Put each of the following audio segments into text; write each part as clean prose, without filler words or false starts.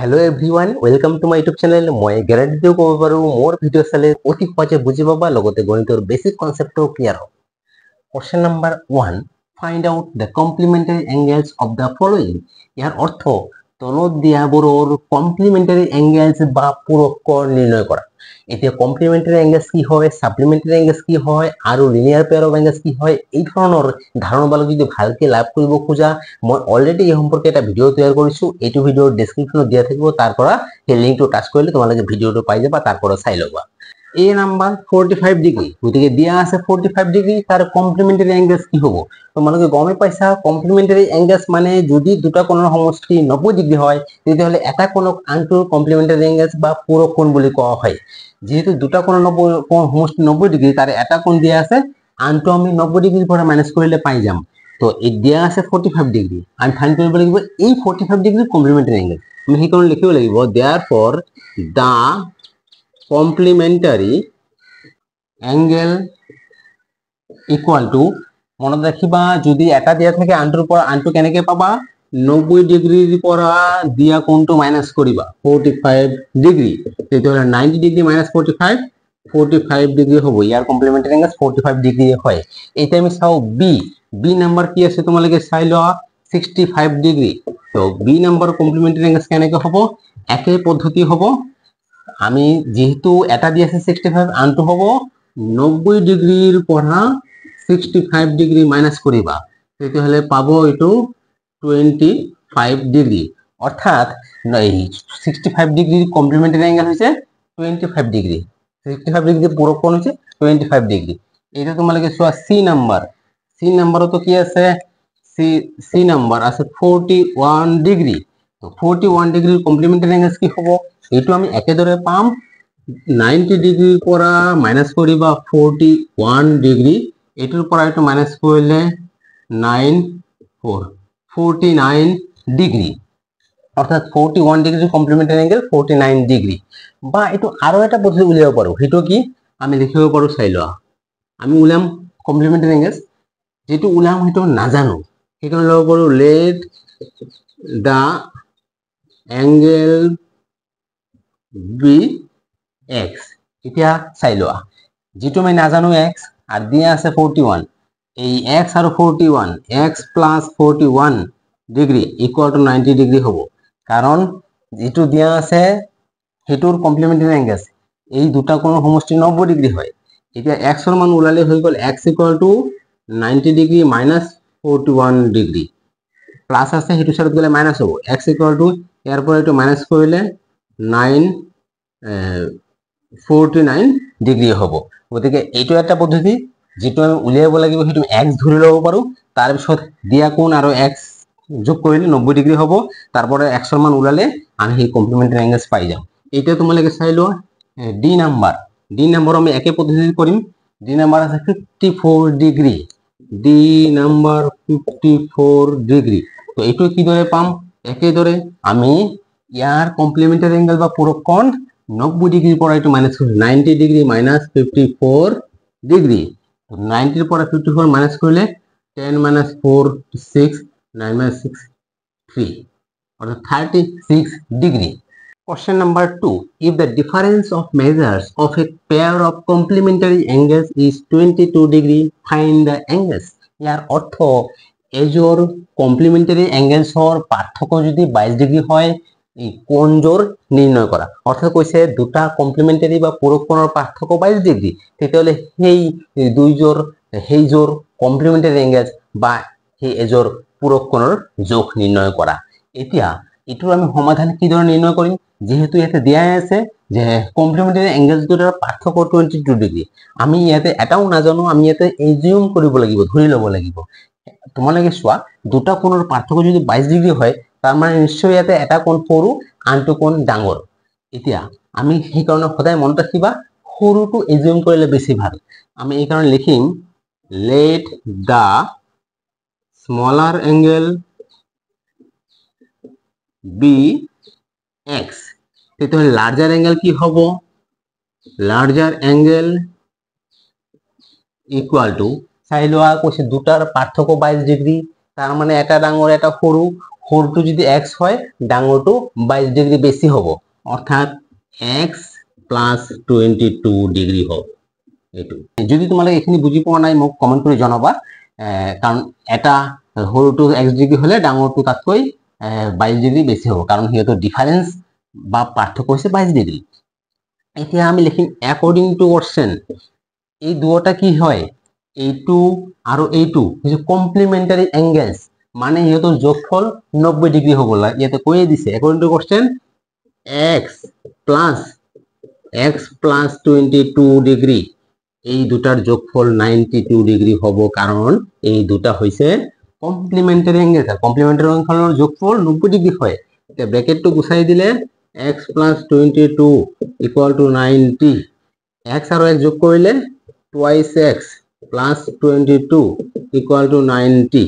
Hello everyone welcome to my YouTube channel मैं guarantee दिও ক'ব পাৰো মোৰ ভিডিও চালে অতি সহজে বুজি পাবা লগতে গণিতৰ বেসিক কনসেপ্টও ক্লিয়াৰ হ'ব question number 1 find out the complementary angles of the following ইয়াৰ অৰ্থ তলত দিয়াবোৰৰ কমপ্লিমেন্টাৰি অ্যাঙ্গেলস বা পূৰক কোণ নিৰ্ণয় কৰা এতিয়া কমপ্লিমেন্টাৰি অ্যাঙ্গেলস কি হয় সাপ্লিমেন্টাৰি অ্যাঙ্গেলস কি হয় আৰু লিনিয়াৰ পেয়াৰ অফ অ্যাঙ্গেলস কি হয় এই ধৰণৰ ধাৰণাবিলাক যদি ভালকৈ লাভ কৰিব খোজা মই অলৰেডি এই সম্পৰ্কে এটা ভিডিও তৈয়াৰ কৰিছো এইটো ভিডিওৰ ডেসক্ৰিপশনত দিয়া থাকিব তাৰ পৰা এই লিংকটো টাচ কৰিলে তোমালোকে ভিডিওটো পাই যাবা তাৰ পৰা চাই ল'বা A নাম্বার 45 ডিগ্রি গতিকে দিয়া আছে 45 ডিগ্রি তার কমপ্লিমেন্টারি অ্যাঙ্গেলস কি হ'ব তোমালোকে গমে পাইছা কমপ্লিমেন্টারি অ্যাঙ্গেলস মানে যদি দুটা কোণৰ সমষ্টি 90 ডিগ্ৰি হয় তেতিয়াহলে এটা কোণক আনটোৰ কমপ্লিমেন্টাৰি অ্যাঙ্গেলস বা পূৰক কোণ বুলি কোৱা হয় যেহেতু দুটা কোণৰ সমষ্টি 90 ডিগ্ৰি তাৰ এটা কোণ দিয়া আছে আনটো আমি 90 ডিগ্ৰিৰ পৰা মাইনাস কৰিলে পাই যাম তো এই দিয়া আছে 45 ডিগ্ৰি আমি ফাইন্ড কৰিব লাগিব এই 45 ডিগ্ৰি কমপ্লিমেন্টাৰি অ্যাঙ্গেল আমি সেই কাৰণে লিখিব লাগিব therefore the complementary angle equal to মনত ৰাখিবা যদি এটা দিয়া থাকে আনটোৰ পৰা আনটো কেনেকে পাবা 90 ডিগ্ৰিৰ পৰা দিয়া কোণটো মাইনাস কৰিবা 45 ডিগ্ৰি তেতিয়াহলে 90 ডিগ্ৰি মাইনাস 45 ডিগ্ৰি হ'ব ইয়াৰ কমপ্লিমেন্টাৰি অ্যাঙ্গেল 45 ডিগ্ৰি হয় এটা আমি চাও বি নাম্বাৰ কি আছে তোমালোকে চাই লোৱা 65 ডিগ্রি তো বি নাম্বার কমপ্লিমেন্টারি অ্যাঙ্গেল কেনেকে হ'ব একে পদ্ধতি হ'ব আমি যেহেতু এটা দি আছে 65 আনটো হ'ব 90 ডিগ্ৰিৰ পৰা 65 ডিগ্ৰি মাইনাস কৰিবা তেতিয়াহলে পাবো এটো 25 ডিগ্রি অর্থাৎ 65 ডিগ্রির কমপ্লিমেন্টারি অ্যাঙ্গেল হৈছে 25 ডিগ্রি 65 ডিগ্রির পূরক কোণ হৈছে 25 ডিগ্রি এটা তোমালোকে চোৱা সি নাম্বারতো কি আছে সি নাম্বার আছে 41 ডিগ্রি তো 41 ডিগ্রির কমপ্লিমেন্টারি অ্যাঙ্গেল কি হ'ব এইটো আমি একেদৰে পাম 90 ডিগ্ৰিৰ পৰা মাইনাস কৰিবা 41 ডিগ্ৰি এটোৰ পৰা এটো মাইনাস কৰিলে 49 ডিগ্ৰি অৰ্থাৎ 41 ডিগ্ৰি কমপ্লিমেন্টাৰি অ্যাঙ্গেল 49 ডিগ্ৰি বা এটো আৰো এটা পদ্ধতি উলিয়াব পাৰো হেটো কি আমি লিখিব পাৰো চাই লোৱা আমি উলাম কমপ্লিমেন্টাৰি অ্যাঙ্গেল যেটো উলাম হেটো নাজানো সেইকাৰণে লব পাৰো লেট দা অ্যাঙ্গেল বি x এতিয়া চাই লোৱা যেটো আমি নাজানো x আর দিয়া আছে 41 এই x আর 41 x plus 41 degree equal to 90 degree হ'ব কারণ যেটো দিয়া আছে হেটোৰ কমপ্লিমেন্টাৰি অ্যাঙ্গেল এই দুটা কোণৰ সমষ্টি 90 ডিগ্রি হয় এতিয়া x এর মান উলালে হৈ গল x equal to 90 degree minus 41 degree plus আছে হেতু সাইডত গলে মাইনাস হ'ব x ইকুয়াল টু ইয়াৰ পৰা এটো মাইনাস কৰিলে 49 ডিগ্রি হ'ব গতিকে এইটো এটা পদ্ধতি যেটো আমি উলিয়াব লাগিব হেতু x ধৰি লব পাৰো তাৰ পিছত দিয়া কোণ আৰু x যোগ কৰিলে 90 ডিগ্রি হ'ব তারপরে x এর মান উলালে আমি এই কমপ্লিমেন্টারি অ্যাঙ্গেলস পাই যাম এটা তোমালোকে চাই লোৱা ডি নাম্বাৰ আমি একে পদ্ধতি কৰিম ডি নাম্বাৰ আছে 54 ডিগ্ৰি ডি নাম্বাৰ 54 ডিগ্ৰি তো এইটো কি দৰে পাম একে দৰে আমি ইয়াৰ কমপ্লিমেন্টাৰি অ্যাঙ্গেল বা পূৰক কোণ 90 ডিগ্ৰিৰ পৰা এটো মাইনাস কৰি 90 ডিগ্ৰি মাইনাস 54 ডিগ্ৰি তো 90 এৰ পৰা 54 মাইনাস কৰিলে 10 minus 4 6 9 minus 6 3 অর্থাৎ 36 degree Question number 2 if the difference of measures of a pair of complementary angles is 22 degree find the angles ইয়াৰ অৰ্থ এজোৰ কমপ্লিমেন্টাৰি অ্যাঙ্গেলসৰ পাৰ্থক্য যদি 22 ডিগ্ৰি হয় এই কোণজোৰ নিৰ্ণয় কৰা অৰ্থাৎ কৈছে দুটা কমপ্লিমেন্টাৰি বা পূৰক কোণৰ পাৰ্থক্য 22 ডিগ্ৰি তেতিয়াহলে সেই দুইজোৰ কমপ্লিমেন্টাৰি অ্যাঙ্গেলস বা সেই এজোৰ পূৰক কোণৰ যোগ নিৰ্ণয় কৰা এতিয়া এটো আমি সমাধান কি ধৰণে নিৰ্ণয় কৰিম যেহেতু ইয়াতে দিয়া আছে যে কমপ্লিমেন্টাৰি অ্যাঙ্গেলস দুটাৰ পাৰ্থক্য 22 ডিগ্ৰি আমি ইয়াতে এটাও নাজানো আমি ইয়াতে এজিউম কৰিব লাগিব ধৰি লব লাগিব তোমালোকে চোৱা দুটা কোণৰ পাৰ্থক্য যদি 22 ডিগ্ৰি হয় তাৰ মানে নিশ্চয় ইয়াতে এটা কোণ সৰু আনটো কোণ ডাঙৰ এতিয়া আমি সেই কাৰণে সদায় মনত ৰাখিবা সৰুটো এজিউম কৰিলে বেছি ভাল আমি এই কাৰণে লিখিম let the smaller angle be x তেতিয়াহলে লাৰ্জাৰ অ্যাঙ্গেল কি হ'ব লাৰ্জাৰ অ্যাঙ্গেল ইকুয়াল টু চাই লোৱা কৈছে দুটাৰ পাৰ্থক্য 22 ডিগ্ৰি তাৰ মানে এটা ডাঙৰ এটা সৰু সৰুটো যদি x হয় ডাঙৰটো 22 ডিগ্ৰী বেছি হ'ব অৰ্থাৎ x প্লাস 22 ডিগ্ৰী হ'ব এইটো যদি তোমালোকে এইখিনি বুজি পোৱা নাই মোক কমেন্ট কৰি জনাবা কাৰণ এটা সৰুটো x ডিগ্ৰী হলে ডাঙৰটো তাতকৈ 22 ডিগ্ৰী বেছি হ'ব কাৰণ হিয়তো ডিফাৰেন্স বা পাৰ্থক্য হৈছে 22 ডিগ্ৰী এতিয়া আমি লিখিম অ্যাকৰ্ডিং টু কোশ্চেন এই দুটা কি হয় এইটো আৰু এইটো হৈছে কমপ্লিমেন্টাৰী এঙ্গেলস মানে ইহতৰ যোগফল 90 ডিগ্ৰী হ'ব লাগে ইয়াতে কৈয়ে দিছে according to question x plus 22 degree এই দুটাৰ যোগফল 92 ডিগ্ৰী হ'ব কাৰণ এই দুটা হৈছে কমপ্লিমেন্টাৰী এঙ্গেল কমপ্লিমেন্টাৰী এঙ্গেলৰ যোগফল 90 ডিগ্ৰী হয় এতিয়া ব্ৰ্যাকেটটো গুছাই দিলে x plus 22 equal to 90 x আৰু x যোগ কৰিলে twice x plus 22 equal to 90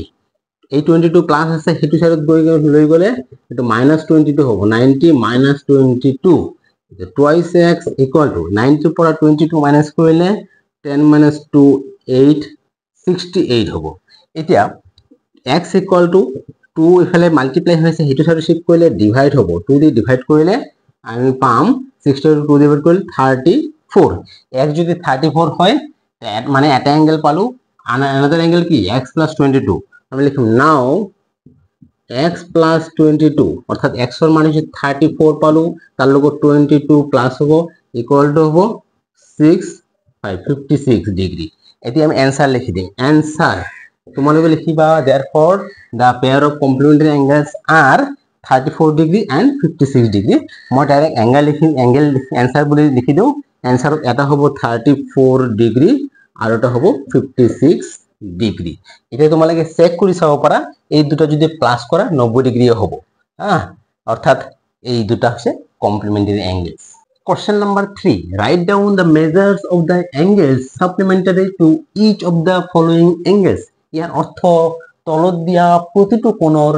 এই 22 প্লাস আছে হেতু সাইডত গৈ লৈ গলে এটো -22 হ'ব 90 - 22 twice x equal to 90 পৰা 22 মাইনাস কৰিলে 10 - 2 8 68 হ'ব এতিয়া x equal to 2 ইফালে মাল্টিপ্লাই হৈছে হেতু সাইড শিফট কৰিলে ডিভাইড হ'ব 2 দি ডিভাইড কৰিলে আমি পাম 68 2 ডিভাইড কৰিলে 34 x যদি 34 হয় মানে এটা অ্যাঙ্গেল পালো another অ্যাঙ্গেল কি x plus 22 আমি লিখম নাও x plus 22 অর্থাৎ x এর মান হচ্ছে 34 পালো তার লগত 22 প্লাস হবে ইকুয়াল টু হবে 56 ডিগ্রি এটি আমি অ্যানসার লিখি দিই অ্যানসার তোমালোকে লিখিবা therefore the pair of complementary angles are 34 degree and 56 degree মই ডাইরেক্ট অ্যাঙ্গেল অ্যানসার বলে লিখি দেও অ্যানসার এটা হবে 34 ডিগ্রি আর এটা হবে 56 ডিগ্রি এটা তোমালোকে চেক কৰি চাব পাৰা এই দুটা যদি প্লাস কৰা 90 ডিগ্রি হ'ব অর্থাৎ এই দুটা হচ্ছে complimentary angles Question number 3. Write down the measures of the angles supplementary to each of the following angles. ইয়ার অর্থ তলত দিয়া প্রতিটো কোণৰ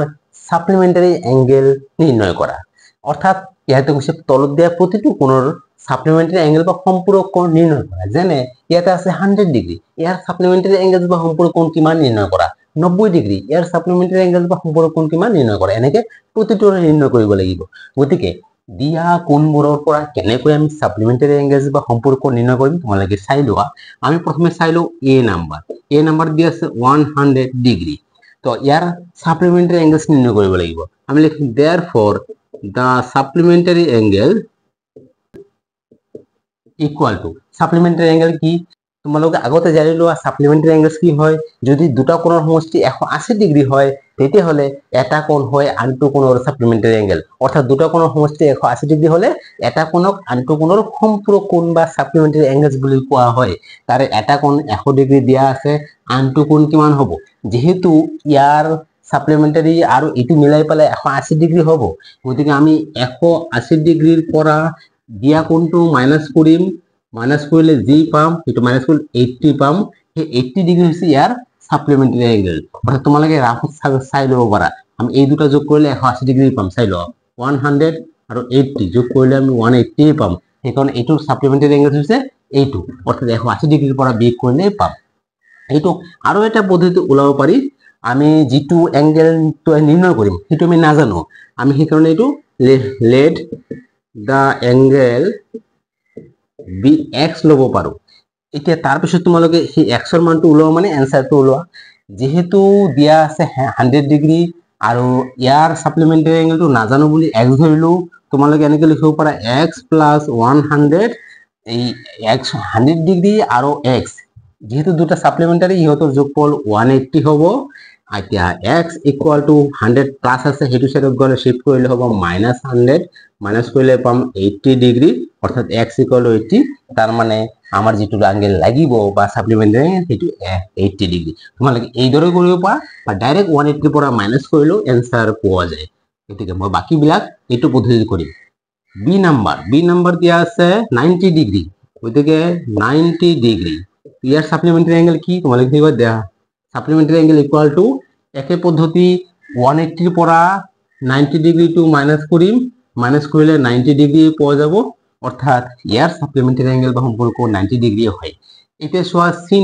সাপ্লিমেন্টাৰি অ্যাঙ্গেল নিৰ্ণয় কৰা অৰ্থাৎ ইয়াতে কৈছে তলত দিয়া প্ৰতিটো কোণৰ সাপ্লিমেন্টারি অ্যাঙ্গেল বা সম্পূরক কোণ নির্ণয় করা যেনে ইয়াতে আছে 100 ডিগ্রি ইয়ার সাপ্লিমেন্টারি অ্যাঙ্গেল বা সম্পূরক কোণ কিমান নির্ণয় করা 90 ডিগ্রি ইয়ার সাপ্লিমেন্টারি অ্যাঙ্গেল বা সম্পূরক কোণ কিমান নির্ণয় করা এনেকে প্রতিটো নির্ণয় কৰিব লাগিব গতিকে দিয়া কোণবোৰৰ পৰা কেনেকৈ আমি সাপ্লিমেন্টাৰি অ্যাঙ্গেলস বা সম্পূৰক কোণ নিৰ্ণয় কৰিম তোমালোকে চাই লোৱা আমি প্ৰথমে চাই লও এ নাম্বাৰ দিয়া আছে 100 ডিগ্ৰি তো ইয়াৰ সাপ্লিমেন্টাৰি অ্যাঙ্গেলস নিৰ্ণয় কৰিব লাগিব আমি লিখিম therefore the supplementary angle equal to supplementary angle কি তোমালোকে আগতে জানি লোৱা সাপ্লিমেন্টাৰি অ্যাঙ্গেলস কি হয় যদি দুটা কোণৰ সমষ্টি 180 ডিগ্ৰি হয় তেতিয়া হলে এটা কোণ হয় আনটো কোণৰ সাপ্লিমেন্টাৰি অ্যাঙ্গেল অৰ্থাৎ দুটা কোণৰ সমষ্টি 180 ডিগ্ৰি হলে এটা কোণক আনটো কোণৰ সম্পূৰক কোণ বা সাপ্লিমেন্টাৰি অ্যাঙ্গেলস বুলি কোৱা হয় তাৰে এটা কোণ 100 ডিগ্ৰি দিয়া আছে আনটো কোণ কিমান হ'ব যেহেতু ইয়াৰ সাপ্লিমেন্টাৰি আৰু ইটো মিলাই পেলাই 180 ডিগ্ৰি হ'ব গতিকে আমি 180 ডিগ্ৰিৰ পৰা দিয়া কোণটো মাইনাস কৰিম মাইনাস কৰিলে জি পাম এটো মাইনাস কৰিলে 80 পাম এই 80 ডিগ্ৰি হৈছে ইয়াৰ সাপ্লিমেন্টাৰি অ্যাঙ্গেল অৰ্থাৎ তোমালোকে ৰাফত চাই লব পাৰা আমি এই দুটা যোগ কৰিলে 180 ডিগ্ৰি পাম চাই লও 100 আৰু 80 যোগ কৰিলে আমি 180 পাম সেইকাৰণে এইটো সাপ্লিমেন্টাৰি অ্যাঙ্গেল হৈছে এইটো অৰ্থাৎ 180 ডিগ্ৰিৰ পৰা বিয়োগ কৰিলে পাম এইটো আৰু এটা পদ্ধতি ওলাব পাৰি আমি যেটো অ্যাঙ্গেল তো নিৰ্ণয় কৰিম সেইটো আমি নাজানো আমি সেইকাৰণে এইটো let the angle be x লব পাৰো এতিয়া তাৰ পিছত তোমালোকে সেই x এৰ মানটো উলোৱা মানে অ্যানসাৰটো উলোৱা যেহেতু দিয়া আছে 100 ডিগ্ৰি আৰু ইয়াৰ সাপ্লিমেন্টাৰি অ্যাঙ্গেলটো নাজানো বুলি x ধৰিলো তোমালোকে এনেকে লিখিব পাৰা x plus 100 এই x 100 ডিগ্ৰি আৰু x যেহেতু দুটা সাপ্লিমেন্টাৰি ইহতৰ যোগফল 180 হ'ব এতিয়া x equal to 100 প্লাস আছে হেতু সাইডত গলে শিফট কৰিলে হ'ব -100 মাইনাস কৰিলে পাম 80 ডিগ্রি অর্থাৎ x equal to 80 তার মানে আমার যেটো অ্যাঙ্গেল লাগিব বা সাপ্লিমেন্টারি হেতু 80 ডিগ্রি তোমালোকে এই দৰে কৰিব পাৰা বা ডাইৰেক্ট 180 পৰা মাইনাস কৰিলেও অ্যানসাৰ পোৱা যায় গতিকে মই বাকি বিলাক এইটো পদ্ধতি কৰিম বি নাম্বাৰ দিয়া আছে 90 ডিগ্ৰি গতিকে 90 ডিগ্ৰি ইয়াৰ সাপ্লিমেন্টাৰি অ্যাঙ্গেল কি তোমালোকে কিবা দেয়া সাপ্লিমেন্টাৰি অ্যাঙ্গেল ইকুয়াল টু একে পদ্ধতি 180 পৰা 90 ডিগ্ৰি টু মাইনাস কৰিম মাইনাস কৰিলে 90 ডিগ্ৰি পোৱা যাব অৰ্থাৎ ইয়াৰ সাপ্লিমেন্টাৰি অ্যাঙ্গেল বা সম্পৰ্ক 90 ডিগ্ৰি হয় এটা সোয়া সি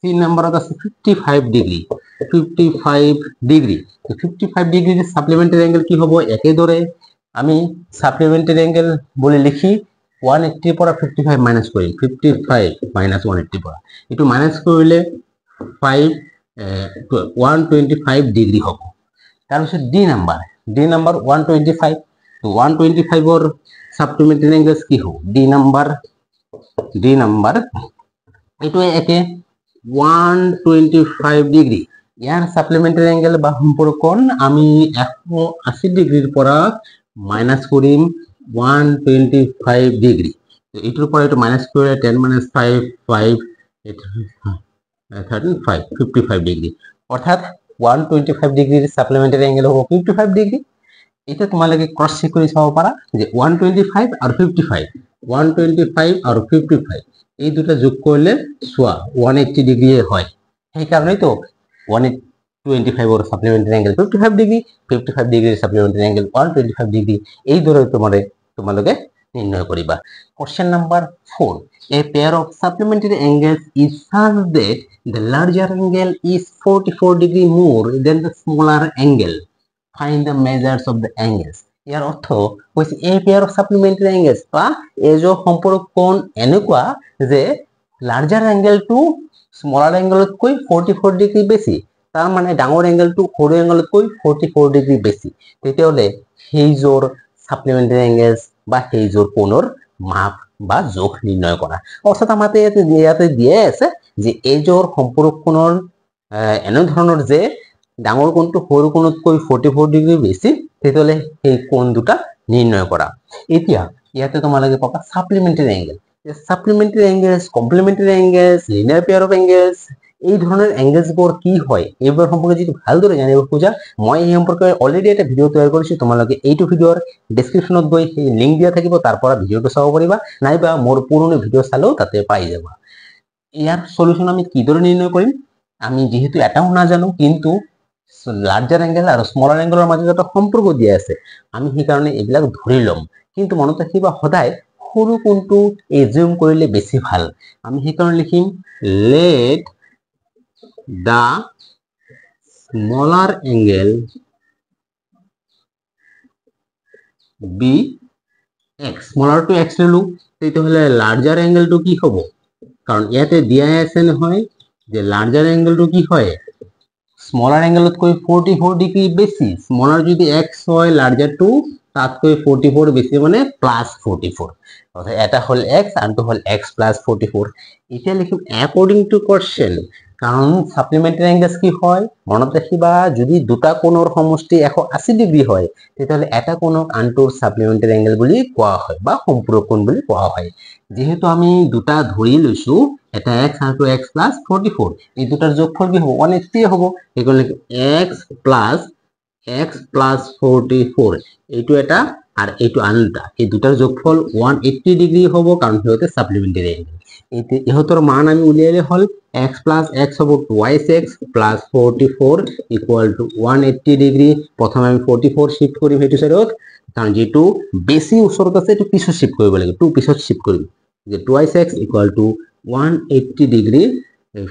সি নম্বৰত আছে 55 ডিগ্ৰী 55 ডিগ্ৰী 55 ডিগ্ৰীৰ সাপ্লিমেন্টাৰী এংগেল কি হ'ব একেদৰে আমি সাপ্লিমেন্টাৰী এংগেল বুলি লিখি 180 পৰা 55 মাইনাস কৰিম 55 মাইনাস 180 পৰা এটো মাইনাস কৰিলে 125 ডিগ্ৰী হ'ব তাৰ পিছত ডি নাম্বাৰ 125 তো 125 ৰ সাপ্লিমেন্টাৰী এংগেল কি হ'ব ডি নাম্বাৰ এটো একে 125 ডিগ্ৰী ইয়াৰ সাপ্লিমেন্টাৰী এংগেল বা সম্পৰ্কন আমি 180 ডিগ্ৰীৰ পৰা মাইনাস কৰিম 125 ডিগ্ৰী তো এটোৰ পৰা এটো মাইনাস কৰিলে 10 - 5 5 35 55 ডিগ্ৰী অৰ্থাৎ 125 ডিগ্ৰীৰ সাপ্লিমেন্টাৰী এংগেল হ'ব 55 ডিগ্ৰী এটা তোমালোকে ক্ৰস চেক কৰি চাব পাৰা যে 125 আৰু 55 125 আৰু 55 এই দুটা যোগ কৰিলে সোয়া 180 ডিগ্ৰী হয় সেই কাৰণেই তো 125 ৰ সাপ্লিমেন্টাৰী এংগেল 55 ডিগ্ৰী 55 ডিগ্ৰীৰ সাপ্লিমেন্টাৰী এংগেল 125 ডিগ্ৰী এই দৰে তোমালোকে নিৰ্ণয় কৰিবা question number 4 a pair of supplementary angles is such that the larger angle is 44 degree more than the smaller angle find the measures of the angles ইয়াৰ অৰ্থ হৈছে a pair of supplementary angles বা এজো সম্পৰ্ক কোণ এনেকুৱা যে larger এংগেলটো smaller এংগেলতকৈ 44 degree বেছি তাৰ মানে ডাঙৰ এংগেলটো সৰু এংগেলতকৈ 44 ডিগ্ৰী বেছি তেতিয়াহলে সেইজোৰ সাপ্লিমেন্টাৰী এংগেলস বা সেইজোৰ কোণৰ মাপ বা জোখ নিৰ্ণয় কৰা অৰ্থাৎ আমাতে ইয়াতে দিয়ে আছে যে এইজোৰ সম্পৰ্ক কোণৰ এনে ধৰণৰ যে ডাঙৰ কোণটো সৰু কোণতকৈ 44 ডিগ্ৰী বেছি তেতিয়াহলে সেই কোণ দুটা নিৰ্ণয় কৰা এতিয়া ইয়াতে তোমালোকে পাবা সাপ্লিমেন্টাৰী এংগেল সাপ্লিমেন্টাৰী এংগেলস কমপ্লিমেন্টাৰী এংগেলস লিনিয়াৰ পেয়াৰ অফ এংগেলস এই ধৰণৰ এংগেলস বোৰ কি হয় এইবোৰ সম্পৰ্কে যদি ভালদৰে জানিব খোজা মই এই সম্পৰ্কে অলৰেডি এটা ভিডিও তৈয়াৰ কৰিছো তোমালোকে এইটো ভিডিওৰ ডেসক্ৰিপচনত গৈ সেই লিংক দিয়া থাকিব তাৰ পৰা ভিডিওটো চাব পাৰিবা নাইবা মোৰ পুৰণি ভিডিও চালেও তাতে পাই যাবা ইয়াৰ সলিউশন আমি কিদৰে নিৰ্ণয় কৰিম আমি যেহেতু এটাও নাজানো কিন্তু লাৰ্জাৰ এংগেল আৰু স্মলাৰ এংগেলৰ মাজত এটা সম্পৰ্ক দিয়া আছে আমি সেই কাৰণে এইবিলাক ধৰি লম কিন্তু মনত ৰাখিবা সদায় সৰু কোণটো এজিউম কৰিলে বেছি ভাল আমি সেই কাৰণে লিখিম let the smaller angle be x smaller to x ললো তেতিয়াহলে লাৰ্জাৰ এংগেলটো কি হ'ব কাৰণ ইয়াতে দিয়া আছে নহয় যে লাৰ্জাৰ এংগেলটো কি হয় স্মলাৰ এঙ্গেলতকৈ 44 ডিগ্ৰী বেছি স্মলার যদি x হয় লার্জার টু তাতকৈ 44 বেছি মানে প্লাস 44 অর্থাৎ এটা হল x আনটো হল x প্লাস 44 এটা লিখিম অ্যাকর্ডিং টু কোশ্চেন কারণ সাপ্লিমেন্টারি এঙ্গেলস কি হয় মনত ৰাখিবা যদি দুটা কোণৰ সমষ্টি 180 ডিগ্ৰী হয় তেতিয়াহলে এটা কোণক আনটোৰ সাপ্লিমেন্টাৰি এঙ্গেল বুলি কোৱা হয় বা সম্পূৰক কোণ বুলি কোৱা হয় যেহেতু আমি দুটা ধৰি লৈছো এটা x আৰু x প্লাস 44 এই দুটাৰ যোগফল কি হ'ব 180 হ'ব এগুলো x প্লাস 44 এইটো এটা আর এইটো আনটা এই দুটাৰ যোগফল 180 ডিগ্ৰী হ'ব কাৰণ হেতে সাপ্লিমেন্টাৰি এঙ্গেল এইতে ইহতৰ মান আমি উলিয়ালে হল x plus x হ'ব 2x plus 44 equal to 180 degree প্ৰথমে আমি 44 শিফট কৰিম হেতু সাইডত কাৰণ যেটো বেছি ওচৰত আছে এটো পিছত শিফট কৰিব লাগে 2 পিছত শিফট কৰিম যে 2x equal to 180 ডিগ্ৰী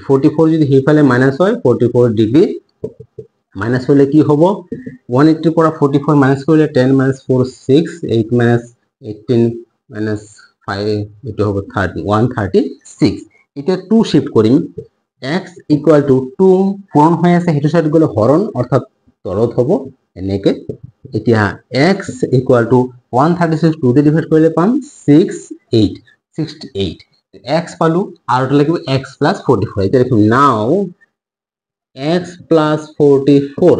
44 যদি হেফালে মাইনাস হয় 44 ডিগ্ৰী মাইনাস হলে কি হ'ব 180 পৰা 44 মাইনাস কৰিলে 10 - 4 6 8 - 18 - 5 এটো হ'ব 136 এটা 2 শিফট কৰিম x equal to 2 পূৰণ হৈ আছে হেতু সাইড গলে হৰণ অৰ্থাৎ তলত হ'ব এনেকে এতিয়া x equal to 136 2 তে ডিভাইড কৰিলে পাম 68 x পালো আৰু এটা লাগিব x plus 44 এটা লিখিম নাও x plus 44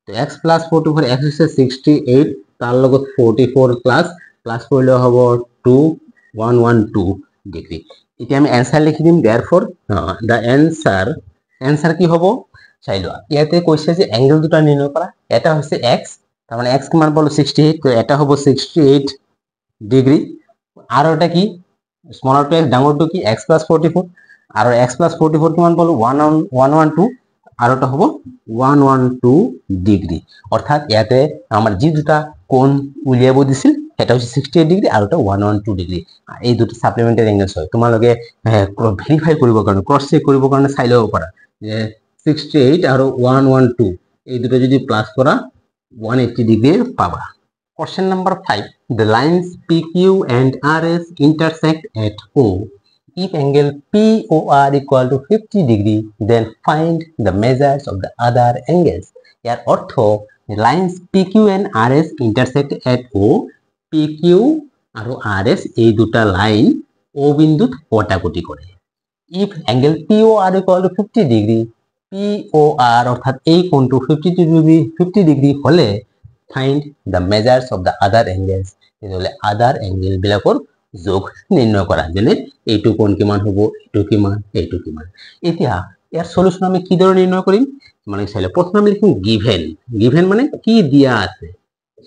তো x plus 44 x is 68 তাৰ লগত 44 প্লাস কৰিলে হ'ব 2112 ডিগ্ৰী এতিয়া আমি आंसर লিখি দিম therefore the answer কি হ'ব চাই লোৱা ইয়াতে কৈছে যে এংগেল দুটা নিৰ্ণয় কৰা এটা হৈছে x তাৰ মানে x কিমান পালো 68 তো এটা হ'ব 68 ডিগ্ৰী আৰু এটা কি স্মলাৰ টু x ডাঙৰ টু কি x plus 44 আৰু x plus 44 কিমান পালো 112 আৰু এটা হ'ব 112 ডিগ্ৰী অৰ্থাৎ ইয়াতে আমাৰ যি দুটা কোণ উলিয়াব দিছিল এটা হচ্ছে 68 ডিগ্রি আর ওটা 112 ডিগ্রি এই দুটো সাপ্লিমেন্টারি অ্যাঙ্গেলস হয় তোমালোকে ভেরিফাই কৰিব কাৰণে ক্ৰস চেক কৰিব কাৰণে চাই ল'ব পাৰা যে 68 আর 112 এই দুটো যদি প্লাস করা 180 ডিগ্রি পাবা Question number 5. The lines PQ and RS intersect at O. If angle POR equal to 50 degree, then find the measures of the other angles. Here, ortho lines PQ and RS intersect at O. PQ are RS এই দুটা line O বিন্দুত কটাকটি করে if angle POR equal to 50 degree, POR অর্থাৎ এই কোণটো 50 degree হলে find the measures of the other angles. তেতিয়াহলে other angle বিলাকৰ যোগ নিৰ্ণয় কৰা যেনে এইটো কোণ কিমান হ'ব এইটো কিমান এইটো কিমান এতিয়া ইয়াৰ সলিউশন আমি কি দৰে নিৰ্ণয় কৰিম মানে চাইলে প্ৰথমে আমি লিখিম given মানে কি দিয়া আছে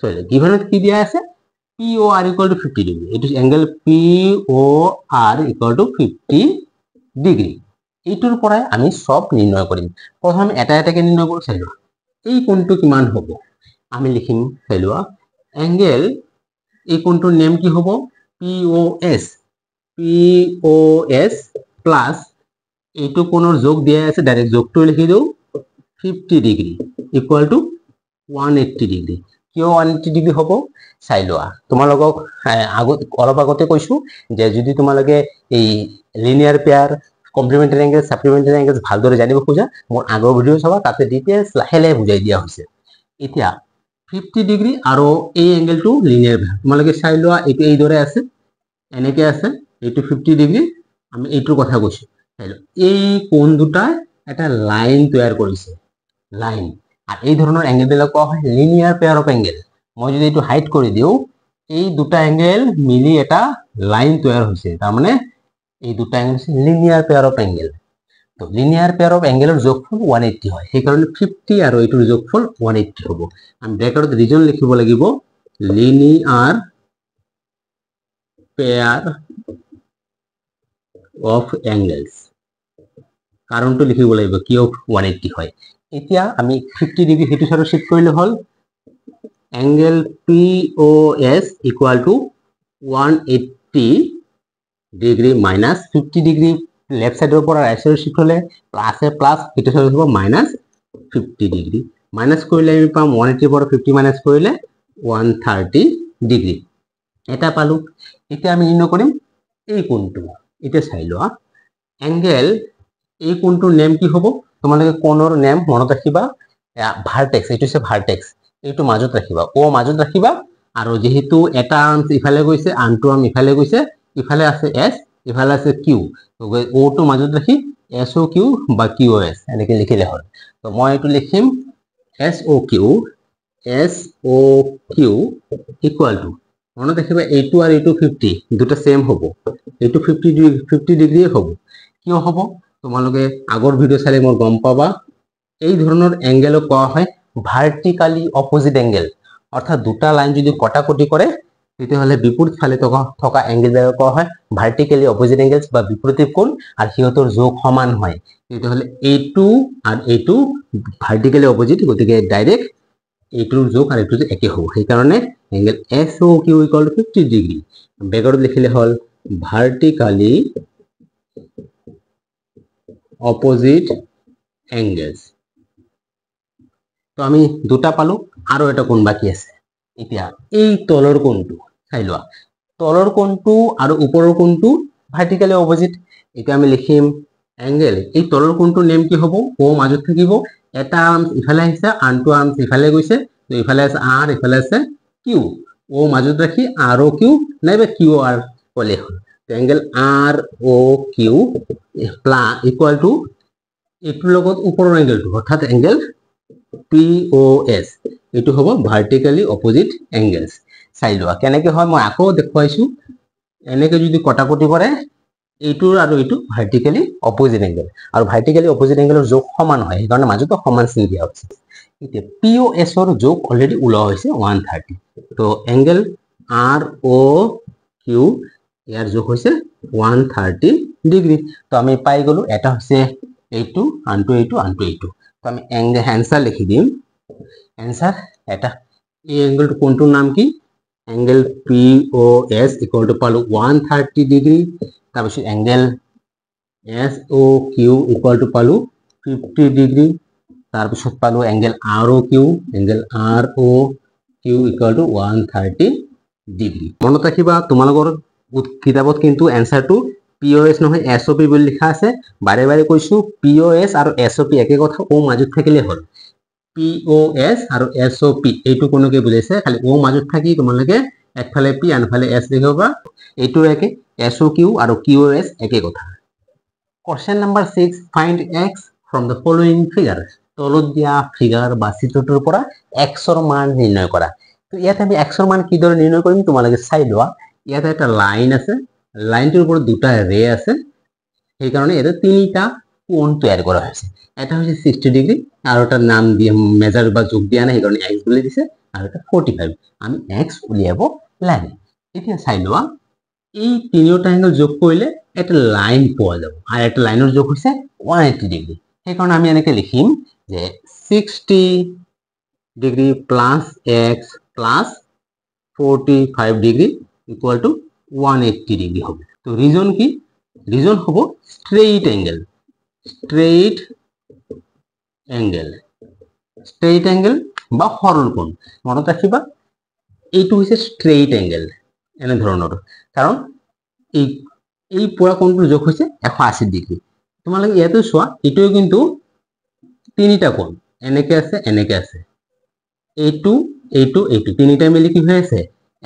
সৰি givenত কি দিয়া আছে POR equal to 50 degree it is angle POR equal to 50 degree এইটোৰ পৰাই আমি সব নিৰ্ণয় কৰিম প্ৰথমে এটা এটাকে নিৰ্ণয় কৰি চাইলো এই কোণটো কিমান হ'ব আমি লিখিম চাইলোৱা angle এই কোণটোৰ নেম কি হ'ব POS প্লাস এইটো কোণৰ যোগ দিয়া আছে ডাইৰেক্ট যোগটো লিখি দিও 50 ডিগ্ৰী ইকুয়াল টু 180 ডিগ্ৰী কিয় 180 ডিগ্ৰী হ'ব চাইলোৱা তোমালোকক অলপ আগতে কৈছো যে যদি তোমালোকে এই লিনিয়াৰ পেয়াৰ কমপ্লিমেন্টাৰি অ্যাঙ্গেল সাপ্লিমেন্টাৰি অ্যাঙ্গেল ভালদৰে জানিব খোজা মোৰ আগৰ ভিডিও চাবা তাতে ডিটেইলছ লাহে বুজাই দিয়া হৈছে এতিয়া 50 ডিগ্ৰী আৰু এই অ্যাঙ্গেলটো লিনিয়াৰ তোমালোকে চাই লোৱা এইটো এই দৰে আছে এনেকে আছে এইটো 50 ডিগ্ৰী আমি এইটোৰ কথা কৈছো চাই লোৱা এই কোণ দুটা এটা লাইন তৈয়াৰ কৰিছে লাইন আৰ এই ধৰনেৰ অ্যাঙ্গেল বিলাক কোৱা হয় লিনিয়াৰ পেয়াৰ অফ অ্যাঙ্গেল মই যদি এইটো হাইট কৰি দিও এই দুটা অ্যাঙ্গেল মিলি এটা লাইন তৈয়াৰ হৈছে তাৰ মানে এই দুটা অ্যাঙ্গেল হৈছে লিনিয়াৰ পেয়াৰ অফ অ্যাঙ্গেল তো লিনিয়াৰ পেয়াৰ অফ অ্যাঙ্গেলৰ যোগফল 180 হয় সেই কাৰণে 50 আৰু এইটোৰ যোগফল 180 হ'ব আমি ব্ৰেকেটত ৰিজন লিখিব লাগিব লিনিয়াৰ পেয়াৰ অফ অ্যাঙ্গেলস কাৰণটো লিখিব লাগিব কিয় 180 হয় এতিয়া আমি 50 ডিগ্ৰী হেতু সাৰ শিফট কৰিলে হল angle POS equal to 180 degree minus 50 degree left সাইডৰ পৰা ৰাইট সাইড শিফট হলে প্লাস এ প্লাস হেতু সাৰ হ'ব মাইনাস 50 ডিগ্ৰী মাইনাস কৰিলে আমি পাম 180 পৰা 50 মাইনাস কৰিলে 130 ডিগ্ৰী এটা পালো এতিয়া আমি নিৰ্ণয় কৰিম এই কোণটো এটা চাই লোৱা অ্যাঙ্গেল এই কোণটোৰ নেম কি হ'ব তোমালোকে কোণৰ নেম মনত ৰাখিবা ভাৰ্টেক্স এইটো আছে ভাৰ্টেক্স এইটো মাজত ৰাখিবা ও মাজত ৰাখিবা আৰু যেহেতু এটা আৰ্ম ইফালে গৈছে আনটো আৰ্ম ইফালে গৈছে ইফালে আছে S ইফালে আছে Q তো ও টো মাজত ৰাখি SOQ বা QOS এনেকে লিখিলে হ'ল তো মই এইটো লিখিম SOQ ইকুয়াল টু মনত ৰাখিবা এইটো আৰু এইটো 50 দুটা সেম হ'ব এইটো 50 ডিগ্ৰী হ'ব কিয় হ'ব তোমালোকে আগৰ ভিডিও চালে মই গম পাবা এই ধৰণৰ অ্যাঙ্গেলক কোৱা হয় ভাৰ্টিক্যালি অপোজিট অ্যাঙ্গেল অৰ্থাৎ দুটা লাইন যদি কটাকটি কৰে তেতিয়াহলে বিপৰীত ফালে থকা অ্যাঙ্গেলক কোৱা হয় ভাৰ্টিক্যালি অপোজিট অ্যাঙ্গেলস বা বিপৰীত কোণ আৰু সিহঁতৰ যোগ সমান হয় তেতিয়াহলে এইটো আৰু এইটো ভাৰ্টিক্যালি অপোজিট গতিকে ডাইৰেক্ট এইটোৰ যোগ আৰু এইটো একে হ'ব সেই কাৰণে angle SOQ equal to 50 degree ব্ৰেকেটত লিখিলে হ'ল ভাৰ্টিক্যালি অপোজিট অ্যাঙ্গেলস তো আমি দুটা পালো আৰু এটা কোণ বাকি আছে এতিয়া এই তলৰ কোণটো চাই লোৱা তলৰ কোণটো আৰু ওপৰৰ কোণটো ভাৰ্টিক্যালি অপোজিট এতিয়া আমি লিখিম অ্যাঙ্গেল এই তলৰ কোণটোৰ নেম কি হ'ব ও মাজত থাকিব এটা আৰ্ম ইফালে আহিছে আনটো আৰ্ম ইফালে গৈছে তো ইফালে আছে R ইফালে আছে Q ও মাজত ৰাখি ROQ নাইবা QR কলে হ'ল অ্যাঙ্গেল ROQ ইকুয়াল টু এইটোৰ লগত ওপৰৰ অ্যাঙ্গেলটো অৰ্থাৎ অ্যাঙ্গেল POS এইটো হ'ব ভাৰ্টিক্যালি অপোজিট অ্যাঙ্গেলস চাই লোৱা কেনেকৈ হয় মই আকৌ দেখুৱাইছো এনেকৈ যদি কটাকটি কৰে এইটোৰ আৰু এইটো ভাৰ্টিক্যালি অপোজিট অ্যাঙ্গেল আৰু ভাৰ্টিক্যালি অপোজিট অ্যাঙ্গেলৰ যোগ সমান হয় সেইকাৰণে মাজতে সমান চিন দিয়া হৈছে এতিয়া POS ৰ যোগ অলৰেডি ওলোৱা হৈছে 130 তো অ্যাঙ্গেল ROQ ইয়াৰ যোগ হৈছে 130 ডিগ্ৰী তো আমি পাই গলো এটা হৈছে এইটো আনটো এইটো আনটো এইটো তো আমি অ্যান্সার লিখি দিম অ্যান্সার এটা এই অ্যাঙ্গেলটো কোনটোৰ নাম কি এংগেল POS ইকুয়াল টু পালো 130 ডিগ্ৰী, তাৰপিছত এংগেল SOQ ইকুয়াল টু পালো 50 ডিগ্ৰী, তাৰপিছত পালো angle ROQ equal to 130 degree. মনত ৰাখিবা তোমালোকৰ কিতাপত কিন্তু এনসাৰটো POS নহয় SOP বুলি লিখা আছে। বাৰে বাৰে কৈছো POS আৰু SOP একে কথা, ও মাজত থাকিলে হ'ল। POS আৰু SOP এইটো কোনোকে বুজাইছে, খালি ও মাজত থাকি তোমালোকে একফালে P আনফালে S লিখিবা। এইটো একে SOQ আৰু QOS একে কথা। Question number 6, find x from the following figure। তলত দিয়া ফিগার বা চিত্ৰটোৰ পৰা x ৰ মান নিৰ্ণয় কৰা। তো ইয়াতে আমি x ৰ মান কিদৰে নিৰ্ণয় কৰিম তোমালোকে চাই লোৱা। ইয়াতে এটা লাইন আছে, লাইনটোৰ ওপৰত দুটা ৰে আছে, সেই কাৰণে এটা তিনিটা কোণ তৈয়াৰ কৰা হৈছে। এটা হৈছে 60 ডিগ্ৰী আৰু এটা নাম দিয়ে মেজাৰ বা যোগ দিয়া নাই, সেই কাৰণে x বুলি দিছে, আৰু এটা 45। আমি x উলিয়াব লাগে। এতিয়া চাই লোৱা, এই তিনিটা এংগল যোগ কৰিলে একটা লাইন পোৱা যাব, আর একটা লাইনের যোগ হচ্ছে 180 ডিগ্রি। সেই কারণে আমি এনেকে লিখিম যে 60 degree plus x plus 45 degree equal to 180 degree হবে। তো রিজন কি? রিজন হবো স্ট্রেইট অ্যাঙ্গেল। স্ট্রেইট অ্যাঙ্গেল বা সরল কোণ। মনত রাখিবা এইটো হৈছে স্ট্রেইট অ্যাঙ্গেল এনে ধৰণৰ, কাৰণ এই পুৰা কোণটোৰ যোগ হৈছে 180 ডিগ্ৰী। তোমালোকে ইয়াতে চোৱা, এইটোও কিন্তু তিনিটা কোণ, এনেকে আছে এনেকে আছে, এইটো এইটো এইটো তিনিটা মিলি কি হৈ আছে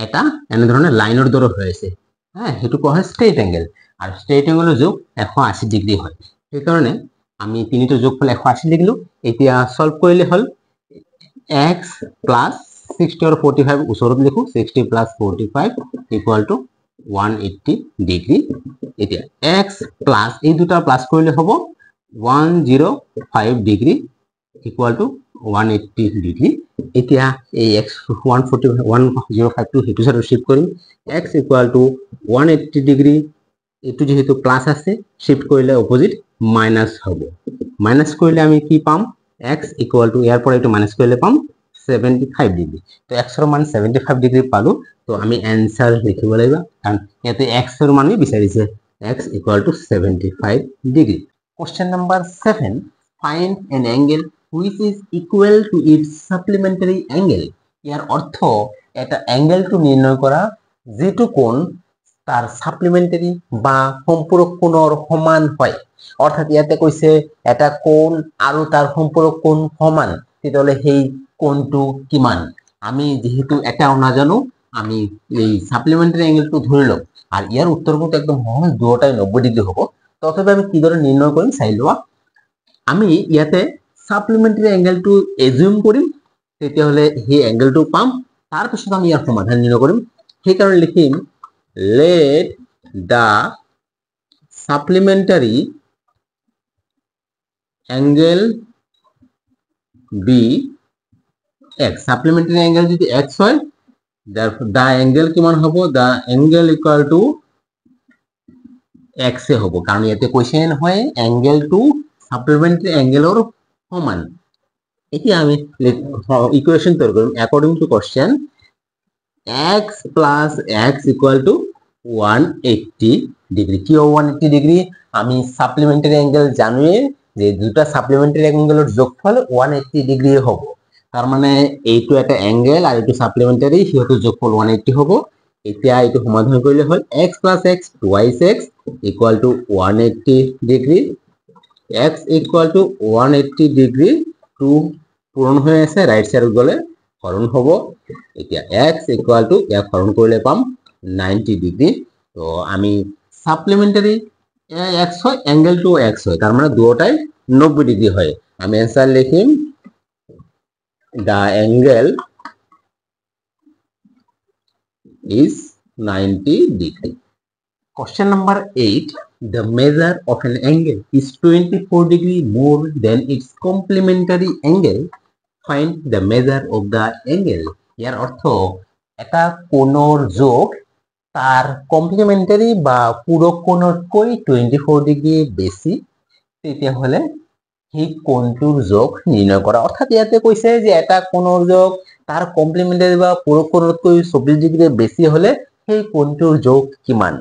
এটা এনে ধৰণৰ লাইনৰ দৰে হৈ আছে। হ্যাঁ, সেইটো কোৱা হয় স্ট্ৰেইট অ্যাঙ্গেল। আৰু স্ট্ৰেইট অ্যাঙ্গেলৰ যোগ 180 ডিগ্ৰী হয়। সেইকাৰণে আমি তিনিটাৰ যোগফল 180 লিখিলো। এতিয়া সলভ কৰিলে হ'ল x প্লাস 60 আৰু 45 ওচৰত লিখো, 60 প্লাস 45 ইকুয়াল টু 180 ডিগ্ৰী। এতিয়া x প্লাস এই দুটা প্লাস কৰিলে হ'ব 105 ডিগ্ৰী ইকুয়াল টু 180 ডিগ্ৰী। এতিয়া এই x 105 টো হেতু সাইড শিফট কৰিম, x ইকুয়াল টু 180 ডিগ্ৰী, এটো যেহেতু প্লাস আছে শিফট কৰিলে অপোজিট মাইনাস হ'ব। মাইনাস কৰিলে আমি কি পাম, x ইকুয়াল টু ইয়াৰ পৰা এটো মাইনাস কৰিলে পাম 75 ডিগ্ৰী। তো x ৰ মান 75 ডিগ্ৰী পালো। তো আমি এনসাৰ লিখিব লাগিব, কাৰণ ইয়াতে x ৰ মান বিচাৰিছে, x equal to 75 degree. Question number 7, find an angle which is equal to its supplementary angle. ইয়াৰ অৰ্থ এটা অ্যাঙ্গেলটো নিৰ্ণয় কৰা যেটো কোণ তাৰ সাপ্লিমেন্টাৰি বা সম্পূৰক কোণৰ সমান হয়। অৰ্থাৎ ইয়াতে কৈছে এটা কোণ আৰু তাৰ সম্পূরক কোণ সমান, তেতিয়াহ'লে সেই কোণটো কিমান। আমি যেহেতু এটাও নাজানো, আমি এই সাপ্লিমেন্টারি অ্যাঙ্গেলটো ধরে লম, আর ইয়ার উত্তর কিন্তু একদম সহজ, দুটাই 90 ডিগ্রি হ'ব। তথাপি আমি কিদৰে নিৰ্ণয় কৰিম চাই লোৱা। আমি ইয়াতে সাপ্লিমেন্টাৰি অ্যাঙ্গেলটো এজিউম কৰিম, তেতিয়াহ'লে সেই অ্যাঙ্গেলটো পাম। তাৰপিছত আমি ইয়াৰ সমাধান নিৰ্ণয় কৰিম। সেইকাৰণে লিখিম let the supplementary angle be x। supplementary angle যদি x হয়, the angle কিমান হ'ব, the angle equal to x এ হ'ব, কাৰণ ইয়াতে কৈছে নহয় angle to supplementary angle ৰ সমান। এতিয়া আমি ইকুৱেশ্যন তৈয়াৰ কৰিম according to question, x plus x equal to 180 degree. কি 180 ডিগ্রি? আমি সাপ্লিমেন্টারি অ্যাঙ্গেল জানোই যে দুটা সাপ্লিমেন্টারি অ্যাঙ্গেলের যোগফল 180 ডিগ্রি হ'ব। তার মানে এইটো এটা অ্যাঙ্গেল আর এইটো সাপ্লিমেন্টারি, সিহঁতৰ যোগফল 180 হ'ব। এতিয়া এইটো সমাধান কৰিলে হ'ল x plus x twice x equal to 180 degree. x equal to 180 degree টু পূরণ হৈ আছে, রাইট সাইড গলে হরণ হ'ব। এতিয়া x equal to ইয়াক হরণ কৰিলে পাম 90 ডিগ্রি। তো আমি সাপ্লিমেন্টারি x হয়, অ্যাঙ্গেল টু x হয়, তার মানে দুটাই 90 ডিগ্রি হয়। আমি অ্যান্সার লিখিম the angle is 90 degree. Question number 8, the measure of an angle is 24 degree more than its complementary angle. Find the measure of the angle. ইয়ার অর্থ এটা কোণৰ যোগ তাৰ কমপ্লিমেন্টাৰি বা পূৰক কোণতকৈ 24 ডিগ্ৰি বেশি, তেতিয়াহ'লে সেই কোণটোৰ যোগ নিৰ্ণয় কৰা। অৰ্থাৎ ইয়াতে কৈছে যে এটা কোণৰ যোগ তাৰ কমপ্লিমেন্টাৰী বা পূৰক কোণতকৈ 24 ডিগ্ৰী বেছি হলে সেই কোণটোৰ যোগ কিমান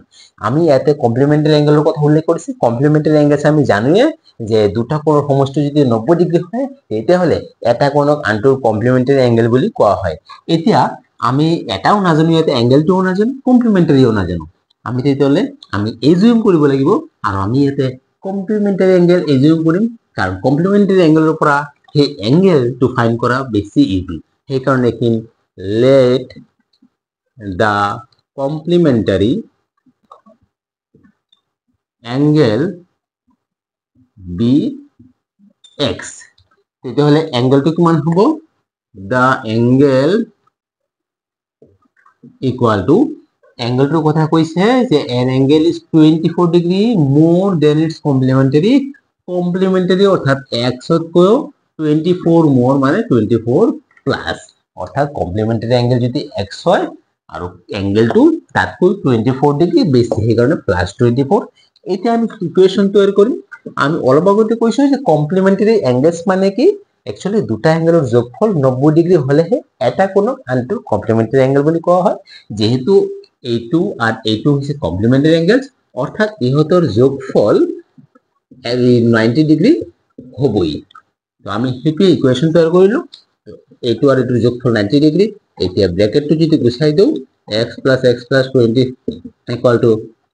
আমি ইয়াতে কমপ্লিমেন্টাৰী এংগেলৰ কথা উল্লেখ কৰিছি কমপ্লিমেন্টাৰী এংগেল আমি জানোৱে যে দুটা কোণৰ সমষ্টি যদি 90 ডিগ্ৰী হয় তেতিয়াহলে এটা কোণক আনটোৰ কমপ্লিমেন্টাৰী এংগেল বুলি কোৱা হয় এতিয়া আমি এটাও নাজানো ইয়াতে এংগেলটোও নাজানো কমপ্লিমেন্টাৰীও নাজানো আমি তেতিয়াহলে আমি এজিউম কৰিব লাগিব আৰু আমি ইয়াতে কমপ্লিমেন্টাৰী এংগেল এজিউম কৰিম কাৰণ কমপ্লিমেন্টাৰী এংগেলৰ পৰা সেই এংগেলটো ফাইন্ড কৰা বেছি ইজি সেই কাৰণে কি let the complementary angle be x তেতিয়াহলে এংগেলটো কিমান হ'ব the angle equal to এংগেলটোৰ কথা কৈছে যে an angle is 24 degree more than its complementary অৰ্থাৎ x তকৈ 24 more মানে 24 প্লাস অর্থাৎ কমপ্লিমেন্টারি অ্যাঙ্গেল যদি x হয় আর অ্যাঙ্গেলটো তাতকৈ 24 ডিগ্রি বেশি সেই কারণে প্লাস 24 এটা আমি ইকুয়েশন তৈরি করি আমি অলপ আগতে কৈছো যে কমপ্লিমেন্টারি অ্যাঙ্গেলস মানে কি একচুয়ালি দুটা অ্যাঙ্গেলৰ যোগফল 90 ডিগ্ৰি হলেহে এটা কোণ আনটো কমপ্লিমেন্টাৰি অ্যাঙ্গেল বুলি কোৱা হয় যেহেতু এইটো আৰ এইটো হৈছে কমপ্লিমেন্টাৰি অ্যাঙ্গেলস অৰ্থাৎ ইহতৰ যোগফল 90 ডিগ্ৰি হবই তো আমি সেইটো ইকুয়েশন তৈৰি কৰিলো এইটো আৰ এইটোৰ যোগফল 90 ডিগ্রি এতিয়া ব্র্যাকেটটো যদি গুছাই দিও x + 20 =